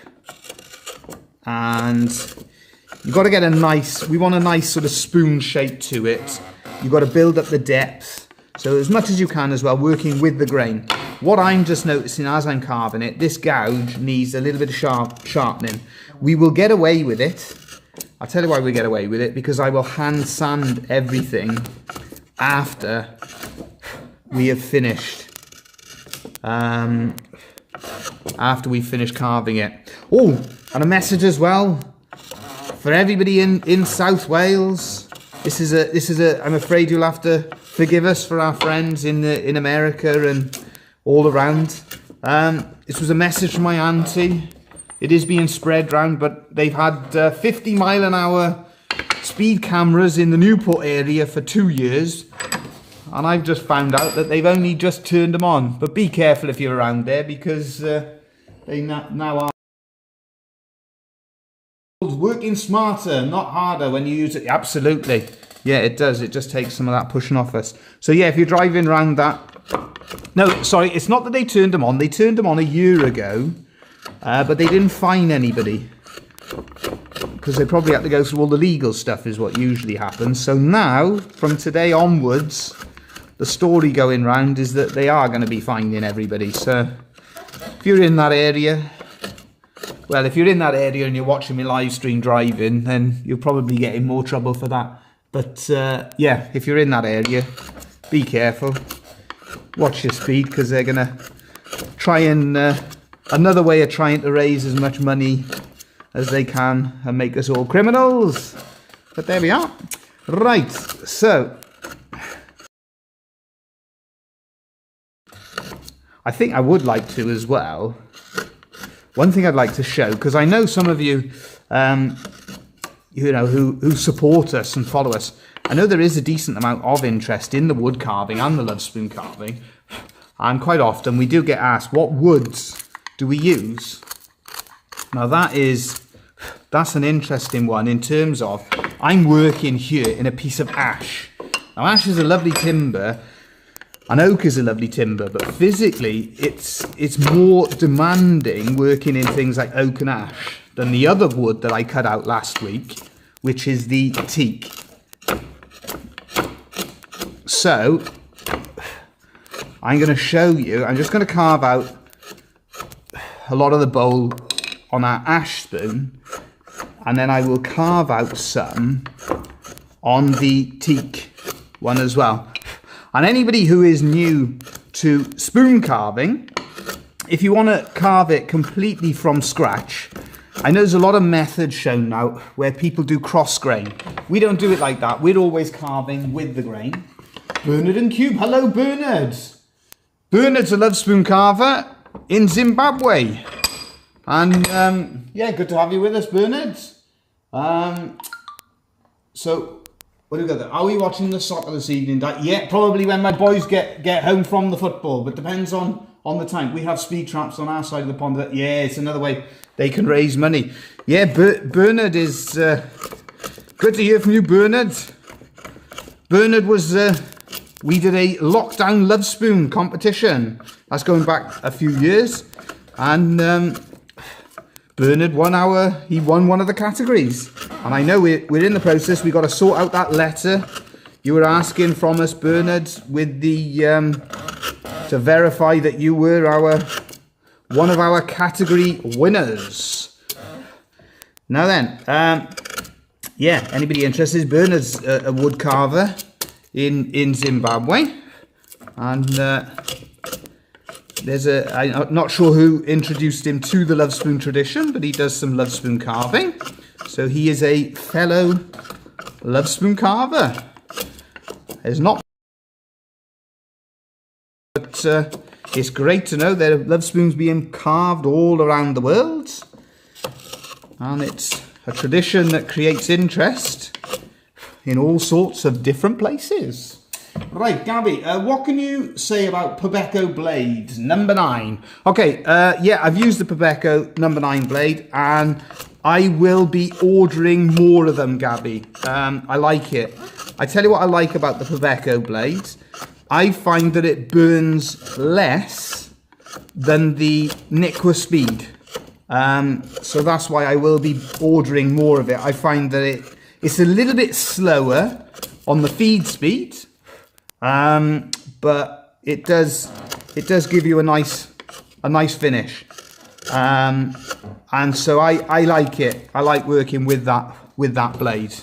And you've got to get we want a nice sort of spoon shape to it. You've got to build up the depth, so as much as you can as well, working with the grain. What I'm just noticing as I'm carving it, this gouge needs a little bit of sharpening. We will get away with it. I'll tell you why we get away with it, because I will hand sand everything after we have finished. After we finish carving it. Oh, and a message as well for everybody in South Wales. This is a. I'm afraid you'll have to forgive us for our friends in America and all around. This was a message from my auntie. It is being spread round, but they've had 50-mile-an-hour speed cameras in the Newport area for 2 years, and I've just found out that they've only just turned them on. But be careful if you're around there, because they now are working smarter, not harder when you use it. Absolutely. Yeah, it does. It just takes some of that pushing off us. So yeah, if you're driving around that... No, sorry, it's not that they turned them on. They turned them on a year ago. But they didn't fine anybody, because they probably had to go through all the legal stuff, is what usually happens. So now, from today onwards, the story going round is that they are going to be fining everybody. So if you're in that area, well, if you're in that area and you're watching me live stream driving, then you'll probably get in more trouble for that. But yeah, if you're in that area, be careful. Watch your speed, because they're going to try and... another way of trying to raise as much money as they can and make us all criminals. But there we are. Right, so I think I would like to as well. One thing I'd like to show, because I know some of you, who support us and follow us. I know there is a decent amount of interest in the wood carving and the Lovespoon carving, and quite often we do get asked, what woods do we use? Now that's an interesting one, in terms of, I'm working here in a piece of ash. Now ash is a lovely timber, and oak is a lovely timber, but physically it's more demanding working in things like oak and ash than the other wood that I cut out last week, which is the teak. So I'm going to show you, I'm just going to carve out a lot of the bowl on our ash spoon, and then I will carve out some on the teak one as well. And anybody who is new to spoon carving, if you want to carve it completely from scratch, I know there's a lot of methods shown now where people do cross grain. We don't do it like that. We're always carving with the grain. Bernard and Cube. Hello, Bernard. Bernard's a Lovespoon carver in Zimbabwe. And yeah, good to have you with us, Bernard. So What do we got there? Are we watching the soccer this evening? Yeah, probably when my boys get home from the football, but depends on the time. We have speed traps on our side of the pond. Yeah, it's another way they can raise money. Yeah, Bernard is... good to hear from you, Bernard. Bernard was... we did a lockdown Lovespoon competition. That's going back a few years. And Bernard won one of the categories. And I know we're in the process. We've got to sort out that letter you were asking from us, Bernard, with the to verify that you were one of our category winners. Now then, yeah, anybody interested? Bernard's a wood carver in Zimbabwe, and I'm not sure who introduced him to the Lovespoon tradition, but he does some Lovespoon carving. So he is a fellow Lovespoon carver. There's not, but it's great to know there are Lovespoons being carved all around the world, and it's a tradition that creates interest in all sorts of different places. Right, Gabby, what can you say about Pabeko blade number 9? Okay, yeah, I've used the Pabeko number 9 blade, and I will be ordering more of them, Gabby. I like it. I tell you what I like about the Pabeko blades. I find that it burns less than the Nikwa Speed. So that's why I will be ordering more of it. I find that it's a little bit slower on the feed speed, but it does give you a nice finish. And so I like it. I like working with that blade.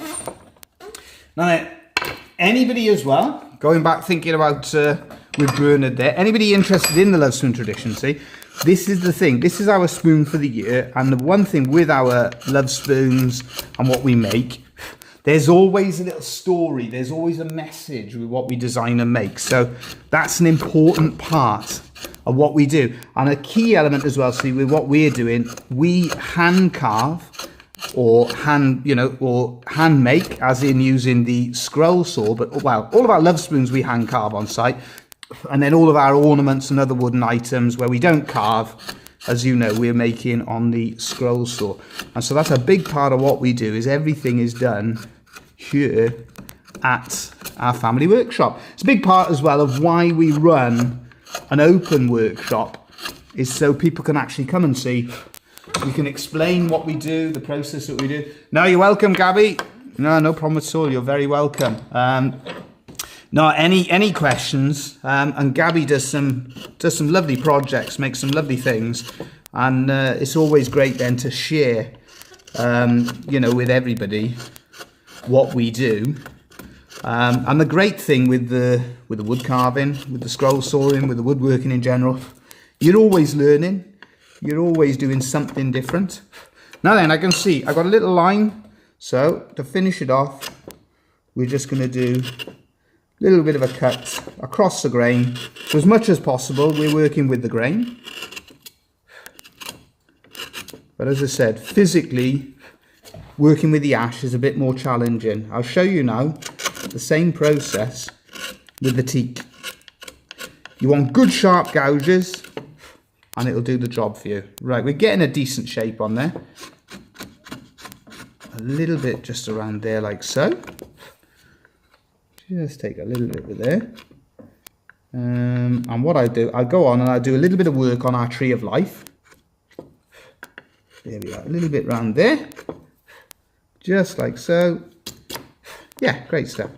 Now, anybody as well, going back thinking about with Bernard there, anybody interested in the Lovespoon tradition, see, this is the thing. This is our spoon for the year, and the one thing with our Lovespoons and what we make, there's always a little story. There's always a message with what we design and make. So that's an important part of what we do. And a key element as well, see, with what we're doing, we hand carve or hand make, as in using the scroll saw. But, well, all of our Lovespoons we hand carve on site. And then all of our ornaments and other wooden items where we don't carve, as you know, we're making on the scroll saw. And so that's a big part of what we do, is everything is done here at our family workshop. It's a big part as well of why we run an open workshop, is so people can actually come and see. We can explain what we do, the process that we do. No, you're welcome, Gabby. No problem at all. You're very welcome. No, any questions? And Gabby does some lovely projects, makes some lovely things, and it's always great then to share, with everybody what we do. And the great thing with the wood carving, with the scroll sawing, with the woodworking in general, you're always learning. You're always doing something different. Now then, I can see I've got a little line. So to finish it off, we're just going to do a little bit of a cut across the grain. So as much as possible, we're working with the grain. But as I said, physically, working with the ash is a bit more challenging. I'll show you now the same process with the teak. You want good sharp gouges, and it'll do the job for you. Right, we're getting a decent shape on there. A little bit just around there like so. Just take a little bit of there. And what I do, I'll go on and I'll do a little bit of work on our tree of life. There we are, a little bit round there. Just like so. Yeah, great stuff.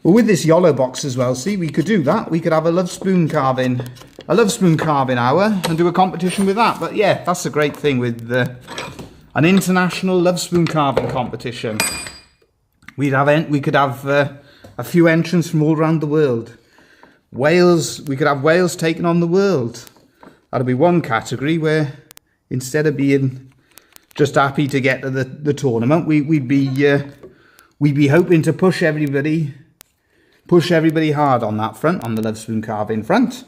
Well, with this YOLO box as well, see, we could do that. We could have a Lovespoon carving hour and do a competition with that. But yeah, that's the great thing with an international Lovespoon carving competition. We could have a few entrants from all around the world. Wales, we could have Wales taking on the world. That'll be one category where instead of being just happy to get to the tournament, we'd be hoping to push everybody hard on that front, on the Lovespoon carving front.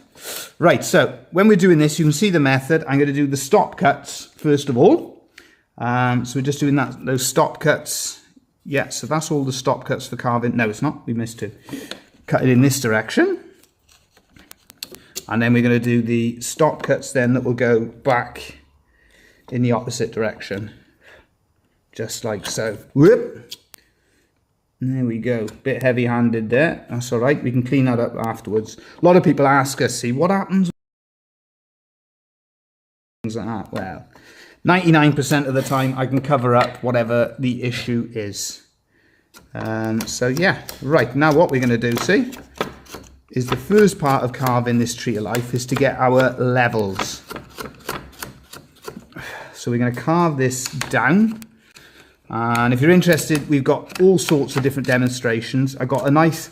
Right, so when we're doing this, you can see the method. I'm going to do the stop cuts first of all. So we're just doing those stop cuts Yeah, so that's all the stop cuts for carving. No, it's not. We missed two. Cut it in this direction. And then we're going to do the stop cuts then that will go back in the opposite direction. Just like so. Whoop! There we go. Bit heavy-handed there. That's all right. We can clean that up afterwards. A lot of people ask us, see, what happens? Things like that. Well, 99% of the time I can cover up whatever the issue is. So yeah, right. Now what we're going to do, see, is the first part of carving this tree of life is to get our levels. So we're going to carve this down. And if you're interested, we've got all sorts of different demonstrations. I got a nice,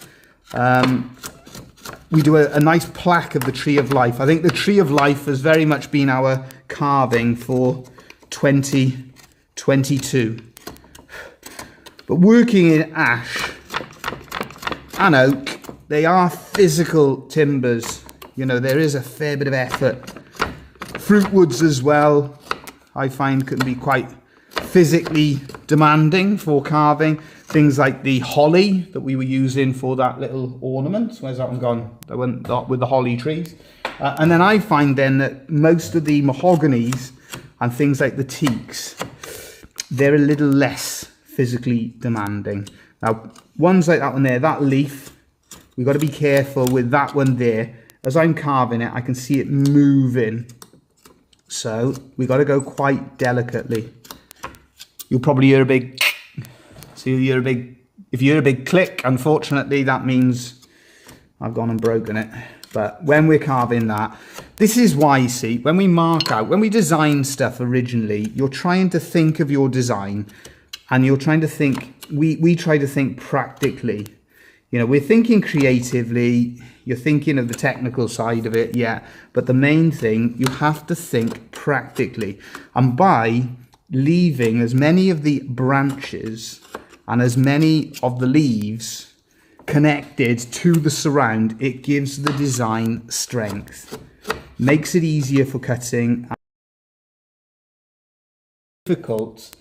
we do a nice plaque of the Tree of Life. I think the Tree of Life has very much been our carving for 2022. But working in ash and oak, they are physical timbers. You know, there is a fair bit of effort. Fruit woods as well, I find, can be quite physically demanding for carving. Things like the holly that we were using for that little ornament. Where's that one gone? That one with the holly trees. And then I find then that most of the mahoganies and things like the teaks, they're a little less physically demanding. Now, ones like that one there, that leaf, we've got to be careful with that one there. As I'm carving it, I can see it moving. So we've got to go quite delicately. You'll probably hear a big, so you'll hear a big, if you hear a big click, unfortunately, that means I've gone and broken it. But when we're carving that, this is why, you see, when we mark out, when we design stuff originally, you're trying to think of your design and you're trying to think, we try to think practically. You know, we're thinking creatively, you're thinking of the technical side of it, yeah. But the main thing, you have to think practically. And by leaving as many of the branches and as many of the leaves connected to the surround, it gives the design strength, makes it easier for cutting, and difficult,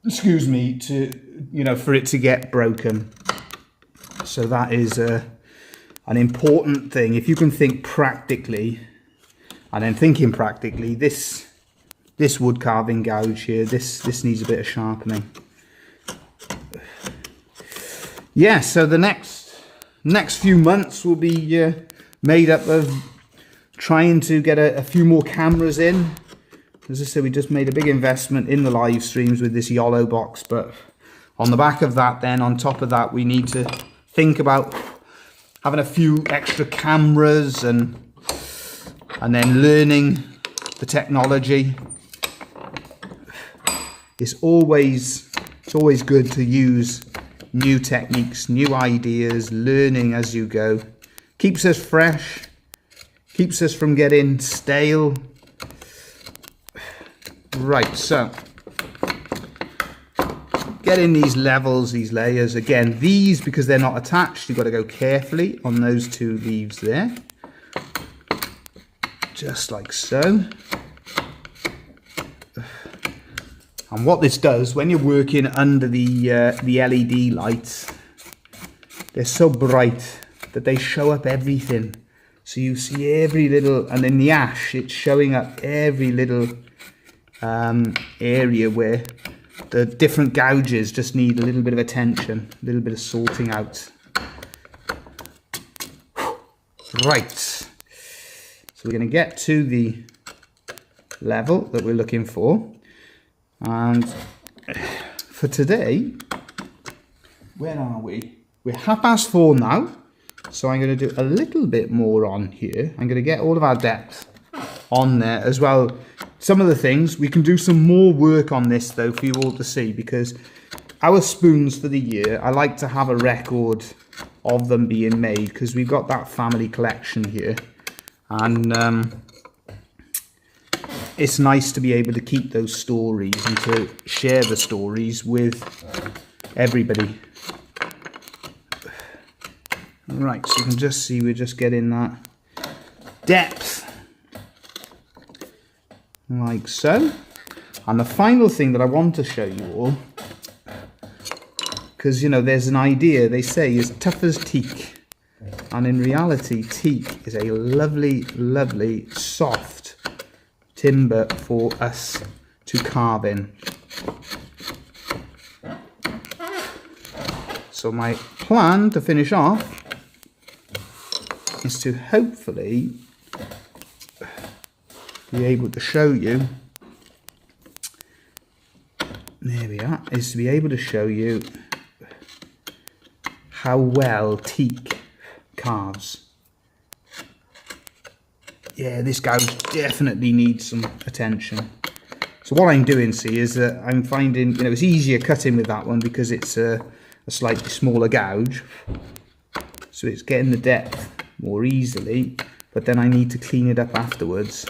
excuse me, to, you know, for it to get broken. So that is an important thing. If you can think practically, and then thinking practically, this wood carving gouge here, this needs a bit of sharpening. Yeah, so the next few months will be made up of trying to get a few more cameras in. As I said, we just made a big investment in the live streams with this YOLO box, but on the back of that then, on top of that, we need to think about having a few extra cameras and then learning the technology. It's always good to use new techniques, new ideas, learning as you go. Keeps us fresh, keeps us from getting stale. Right, so getting these levels, these layers, again, these, because they're not attached, you've got to go carefully on those two leaves there. Just like so. And what this does, when you're working under the LED lights, they're so bright that they show up everything. So you see every little, and in the ash, it's showing up every little area where the different gouges just need a little bit of attention, a little bit of sorting out. Right. So we're going to get to the level that we're looking for. And for today, where are we? We're 4:30 now, so I'm going to do a little bit more on here. I'm going to get all of our depth on there as well. Some of the things, we can do some more work on this though for you all to see, because our spoons for the year, I like to have a record of them being made, because we've got that family collection here. And it's nice to be able to keep those stories and to share the stories with everybody. Right, so you can just see we're just getting that depth, like so. And the final thing that I want to show you all because, you know, there's an idea, they say, is tough as teak. And in reality, teak is a lovely, lovely, soft timber for us to carve in. So my plan to finish off is to hopefully be able to show you, there we are, is to be able to show you how well teak carves. Yeah, this gouge definitely needs some attention. So what I'm doing, see, is that I'm finding, you know, it's easier cutting with that one because it's a slightly smaller gouge. So it's getting the depth more easily, but then I need to clean it up afterwards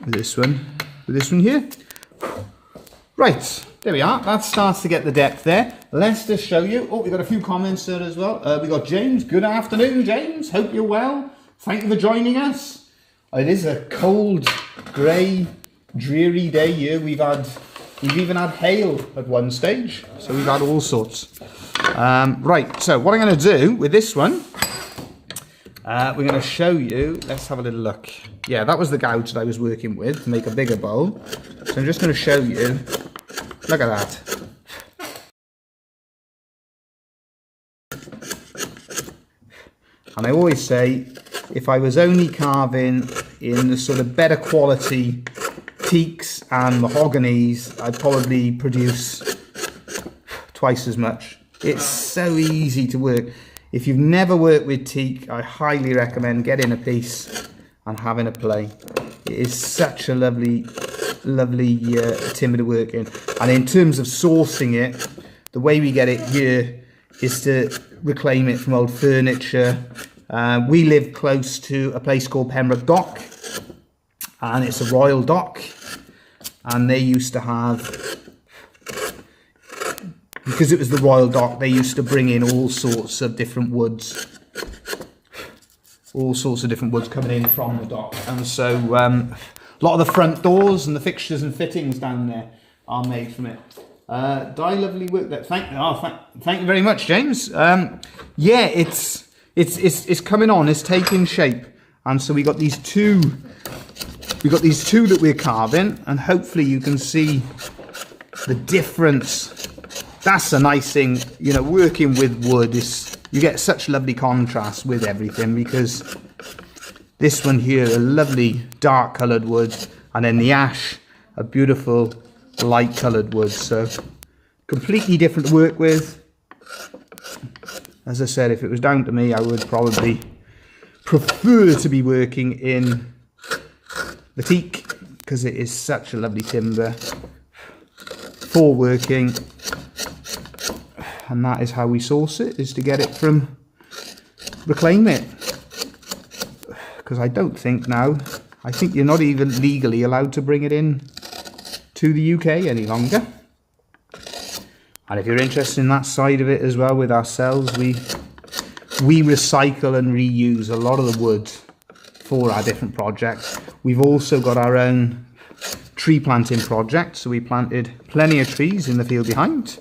with this one here. Right, there we are. That starts to get the depth there. Let's just show you. Oh, we've got a few comments there as well. We got James. Good afternoon, James. Hope you're well. Thank you for joining us. It is a cold, grey, dreary day here. We've even had hail at one stage, so we've had all sorts. Right, so what I'm going to do with this one, we're going to show you. Let's have a little look. Yeah, that was the gouge that I was working with to make a bigger bowl. So I'm just going to show you. Look at that. And I always say, if I was only carving in the sort of better quality teaks and mahoganies, I'd probably produce twice as much. It's so easy to work. If you've never worked with teak, I highly recommend getting a piece and having a play. It is such a lovely, lovely timber to work in. And in terms of sourcing it, the way we get it here is to reclaim it from old furniture. We live close to a place called Pembroke Dock, and it's a royal dock, and they used to have, because it was the royal dock, they used to bring in all sorts of different woods, coming in from the dock. And so a lot of the front doors and the fixtures and fittings down there are made from it. Die lovely work there. Thank you very much, James. Yeah, it's coming on, it's taking shape. And so we got these two that we're carving, and hopefully you can see the difference. That's a nice thing, you know, working with wood is, you get such lovely contrast with everything, because this one here, a lovely dark coloured wood, and then the ash, a beautiful light coloured wood. So completely different to work with. As I said, if it was down to me, I would probably prefer to be working in the teak, because it is such a lovely timber for working. And that is how we source it, is to get it from, reclaim it. Because I don't think now, I think you're not even legally allowed to bring it in to the UK any longer. And if you're interested in that side of it as well with ourselves, we recycle and reuse a lot of the wood for our different projects. We've also got our own tree planting project, so we planted plenty of trees in the field behind.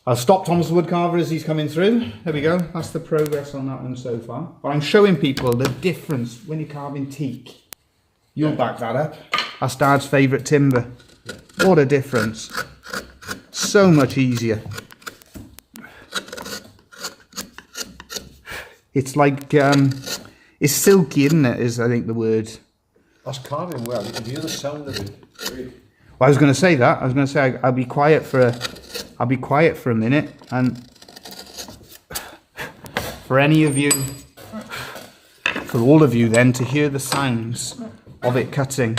I'll stop Thomas the Woodcarver as he's coming through. There we go. That's the progress on that one so far. But I'm showing people the difference when you're carving teak. You'll back that up. That's Dad's favourite timber. What a difference. So much easier. It's like, it's silky, isn't it, is I think the word. That's carving well. You can hear the sound of it. Well, I was going to say that. I was going to say I'll be quiet for a minute, and for any of you, for all of you then, to hear the sounds of it cutting.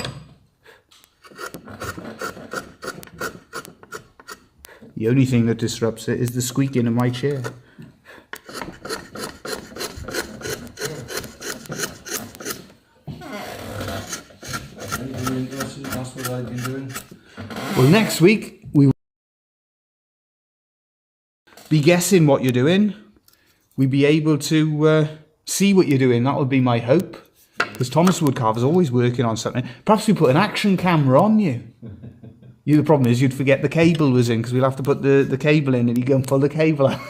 The only thing that disrupts it is the squeaking of my chair. That's what I've been doing. Well, next week we will be guessing what you're doing. We'll be able to see what you're doing. That would be my hope. Because Thomas Woodcarver is always working on something. Perhaps we put an action camera on you. The problem is you'd forget the cable was in, because we'll have to put the cable in and you go and pull the cable out.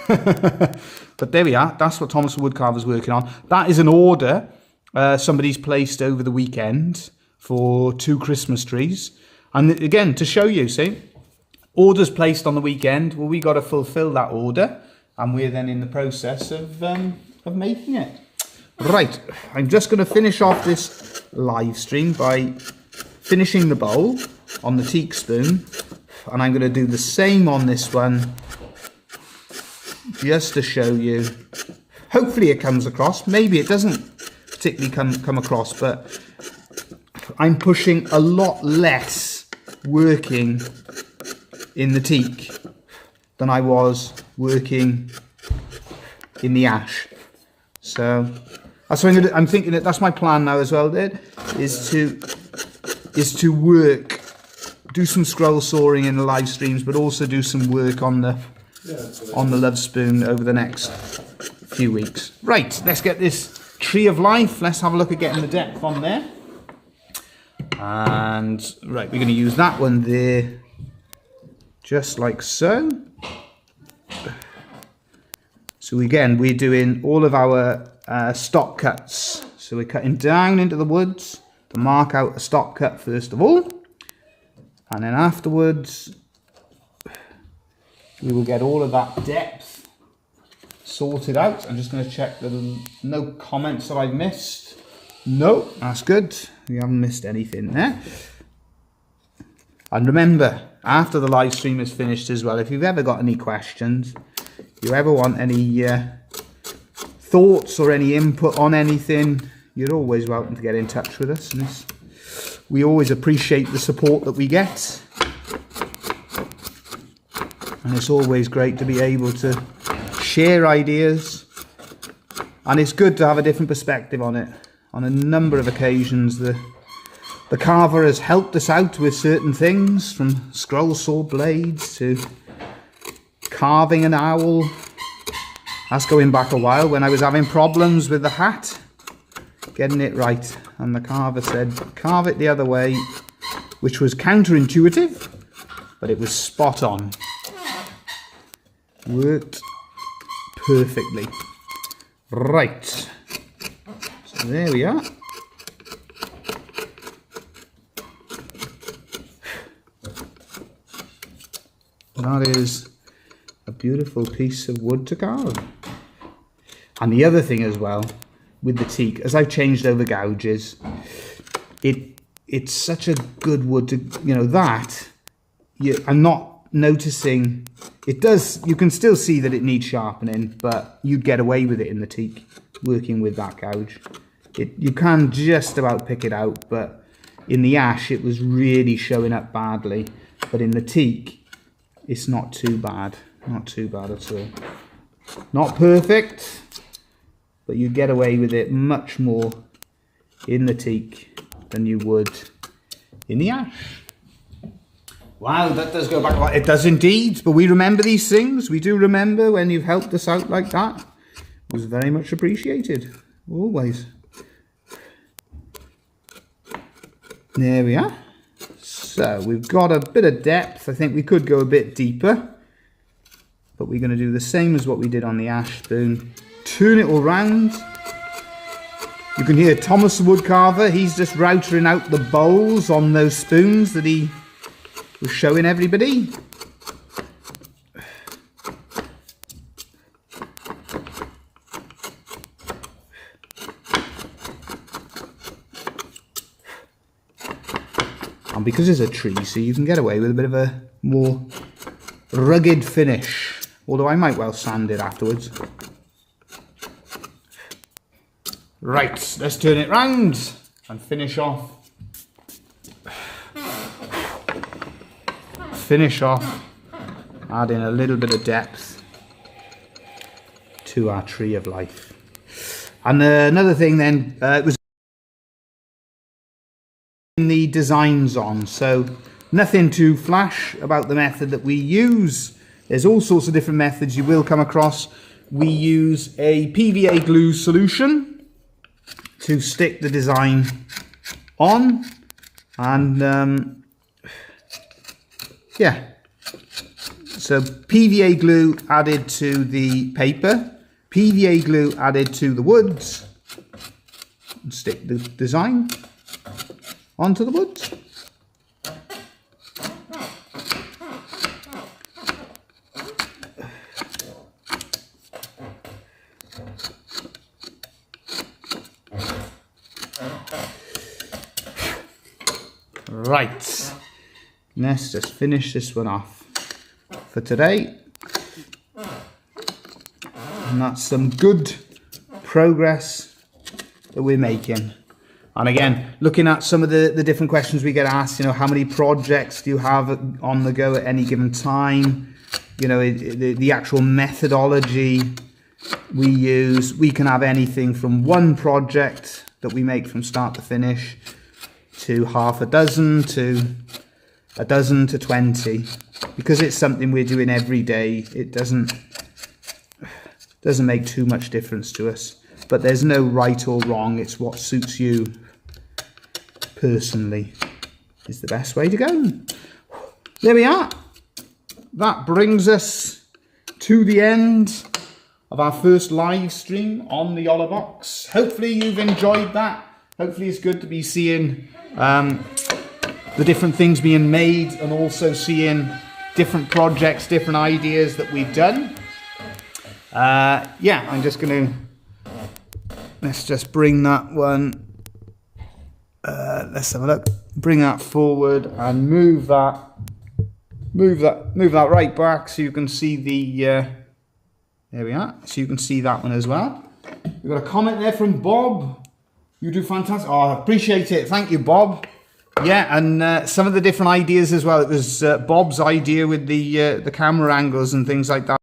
But there we are. That's what Thomas the Woodcarver's working on. That is an order somebody's placed over the weekend for 2 Christmas trees. And again, to show you, see, orders placed on the weekend. Well, we got to fulfill that order, and we're then in the process of making it. Right, I'm just going to finish off this live stream by finishing the bowl on the teak spoon, and I'm going to do the same on this one just to show you. Hopefully it comes across. Maybe it doesn't particularly come across, but I'm pushing a lot less working in the teak than I was working in the ash. So that's what I'm thinking. That's my plan now as well, is to work, do some scroll sawing in the live streams, but also do some work on the Lovespoon over the next few weeks. Right, let's get this tree of life. Let's have a look at getting the depth on there. And right, we're going to use that one there, just like so. So again, we're doing all of our stop cuts. So we're cutting down into the woods to mark out a stop cut first of all, and then afterwards we will get all of that depth sorted out. I'm just going to check that no comments that I've missed. No, that's good. We haven't missed anything there. And remember, after the live stream is finished as well, if you've ever got any questions, you ever want any thoughts or any input on anything, you're always welcome to get in touch with us. And we always appreciate the support that we get. And it's always great to be able to share ideas. And it's good to have a different perspective on it. On a number of occasions, the carver has helped us out with certain things, from scroll saw blades to carving an owl. That's going back a while, when I was having problems with the hat, getting it right, and the carver said carve it the other way, which was counterintuitive, but it was spot on. Worked perfectly. Right, so there we are. That is a beautiful piece of wood to carve. And the other thing as well with the teak, as I've changed over gouges, it's such a good wood to, you know, that I'm not noticing. It does, you can still see that it needs sharpening, but you'd get away with it in the teak working with that gouge. You can just about pick it out, but in the ash it was really showing up badly. But in the teak, it's not too bad. Not too bad at all. Not perfect, but you get away with it much more in the teak than you would in the ash. Wow, that does go back a lot. It does indeed, but we remember these things. We do remember when you've helped us out like that. It was very much appreciated, always. There we are. So we've got a bit of depth. I think we could go a bit deeper, but we're going to do the same as what we did on the ash spoon. Turn it all round. You can hear Thomas the Woodcarver. He's just routering out the bowls on those spoons that he was showing everybody. And because it's a tree, so you can get away with a bit of a more rugged finish. Although I might well sand it afterwards. Right, let's turn it round and finish off. Adding a little bit of depth to our tree of life. And another thing then, it was the designs on, so nothing too flash about the method that we use. There's all sorts of different methods you will come across. We use a PVA glue solution to stick the design on, and yeah. So PVA glue added to the paper, PVA glue added to the woods, and stick the design onto the woods. Right, let's just finish this one off for today. And that's some good progress that we're making. And again, looking at some of the different questions we get asked, you know, how many projects do you have on the go at any given time? You know, the actual methodology we use, we can have anything from one project that we make from start to finish to half a dozen to a dozen to 20, because it's something we're doing every day. It doesn't make too much difference to us, but there's no right or wrong. It's what suits you personally is the best way to go. There we are. That brings us to the end of our first live stream on the Ollerbox. Hopefully you've enjoyed that. Hopefully it's good to be seeing the different things being made, and also seeing different projects, different ideas that we've done. Yeah, I'm just gonna, let's just bring that one, let's have a look, bring that forward and move that right back so you can see the, there we are, so you can see that one as well. We've got a comment there from Bob. You do fantastic. Oh, I appreciate it. Thank you, Bob. Yeah, and some of the different ideas as well. It was Bob's idea with the camera angles and things like that.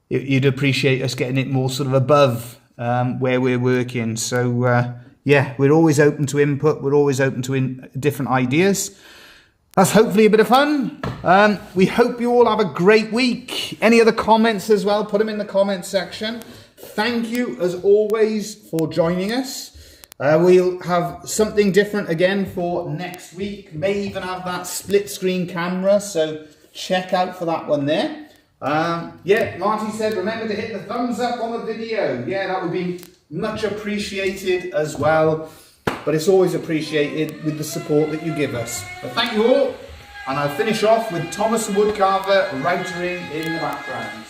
You'd appreciate us getting it more sort of above where we're working. So yeah, we're always open to input. We're always open to different ideas. That's hopefully a bit of fun. We hope you all have a great week. Any other comments as well, put them in the comments section. Thank you, as always, for joining us. We'll have something different again for next week. May even have that split screen camera, so check out for that one there. Yeah, Marty said, remember to hit the thumbs up on the video. Yeah, that would be much appreciated as well. But it's always appreciated with the support that you give us. But thank you all. And I'll finish off with Thomas the Woodcarver routering in the background.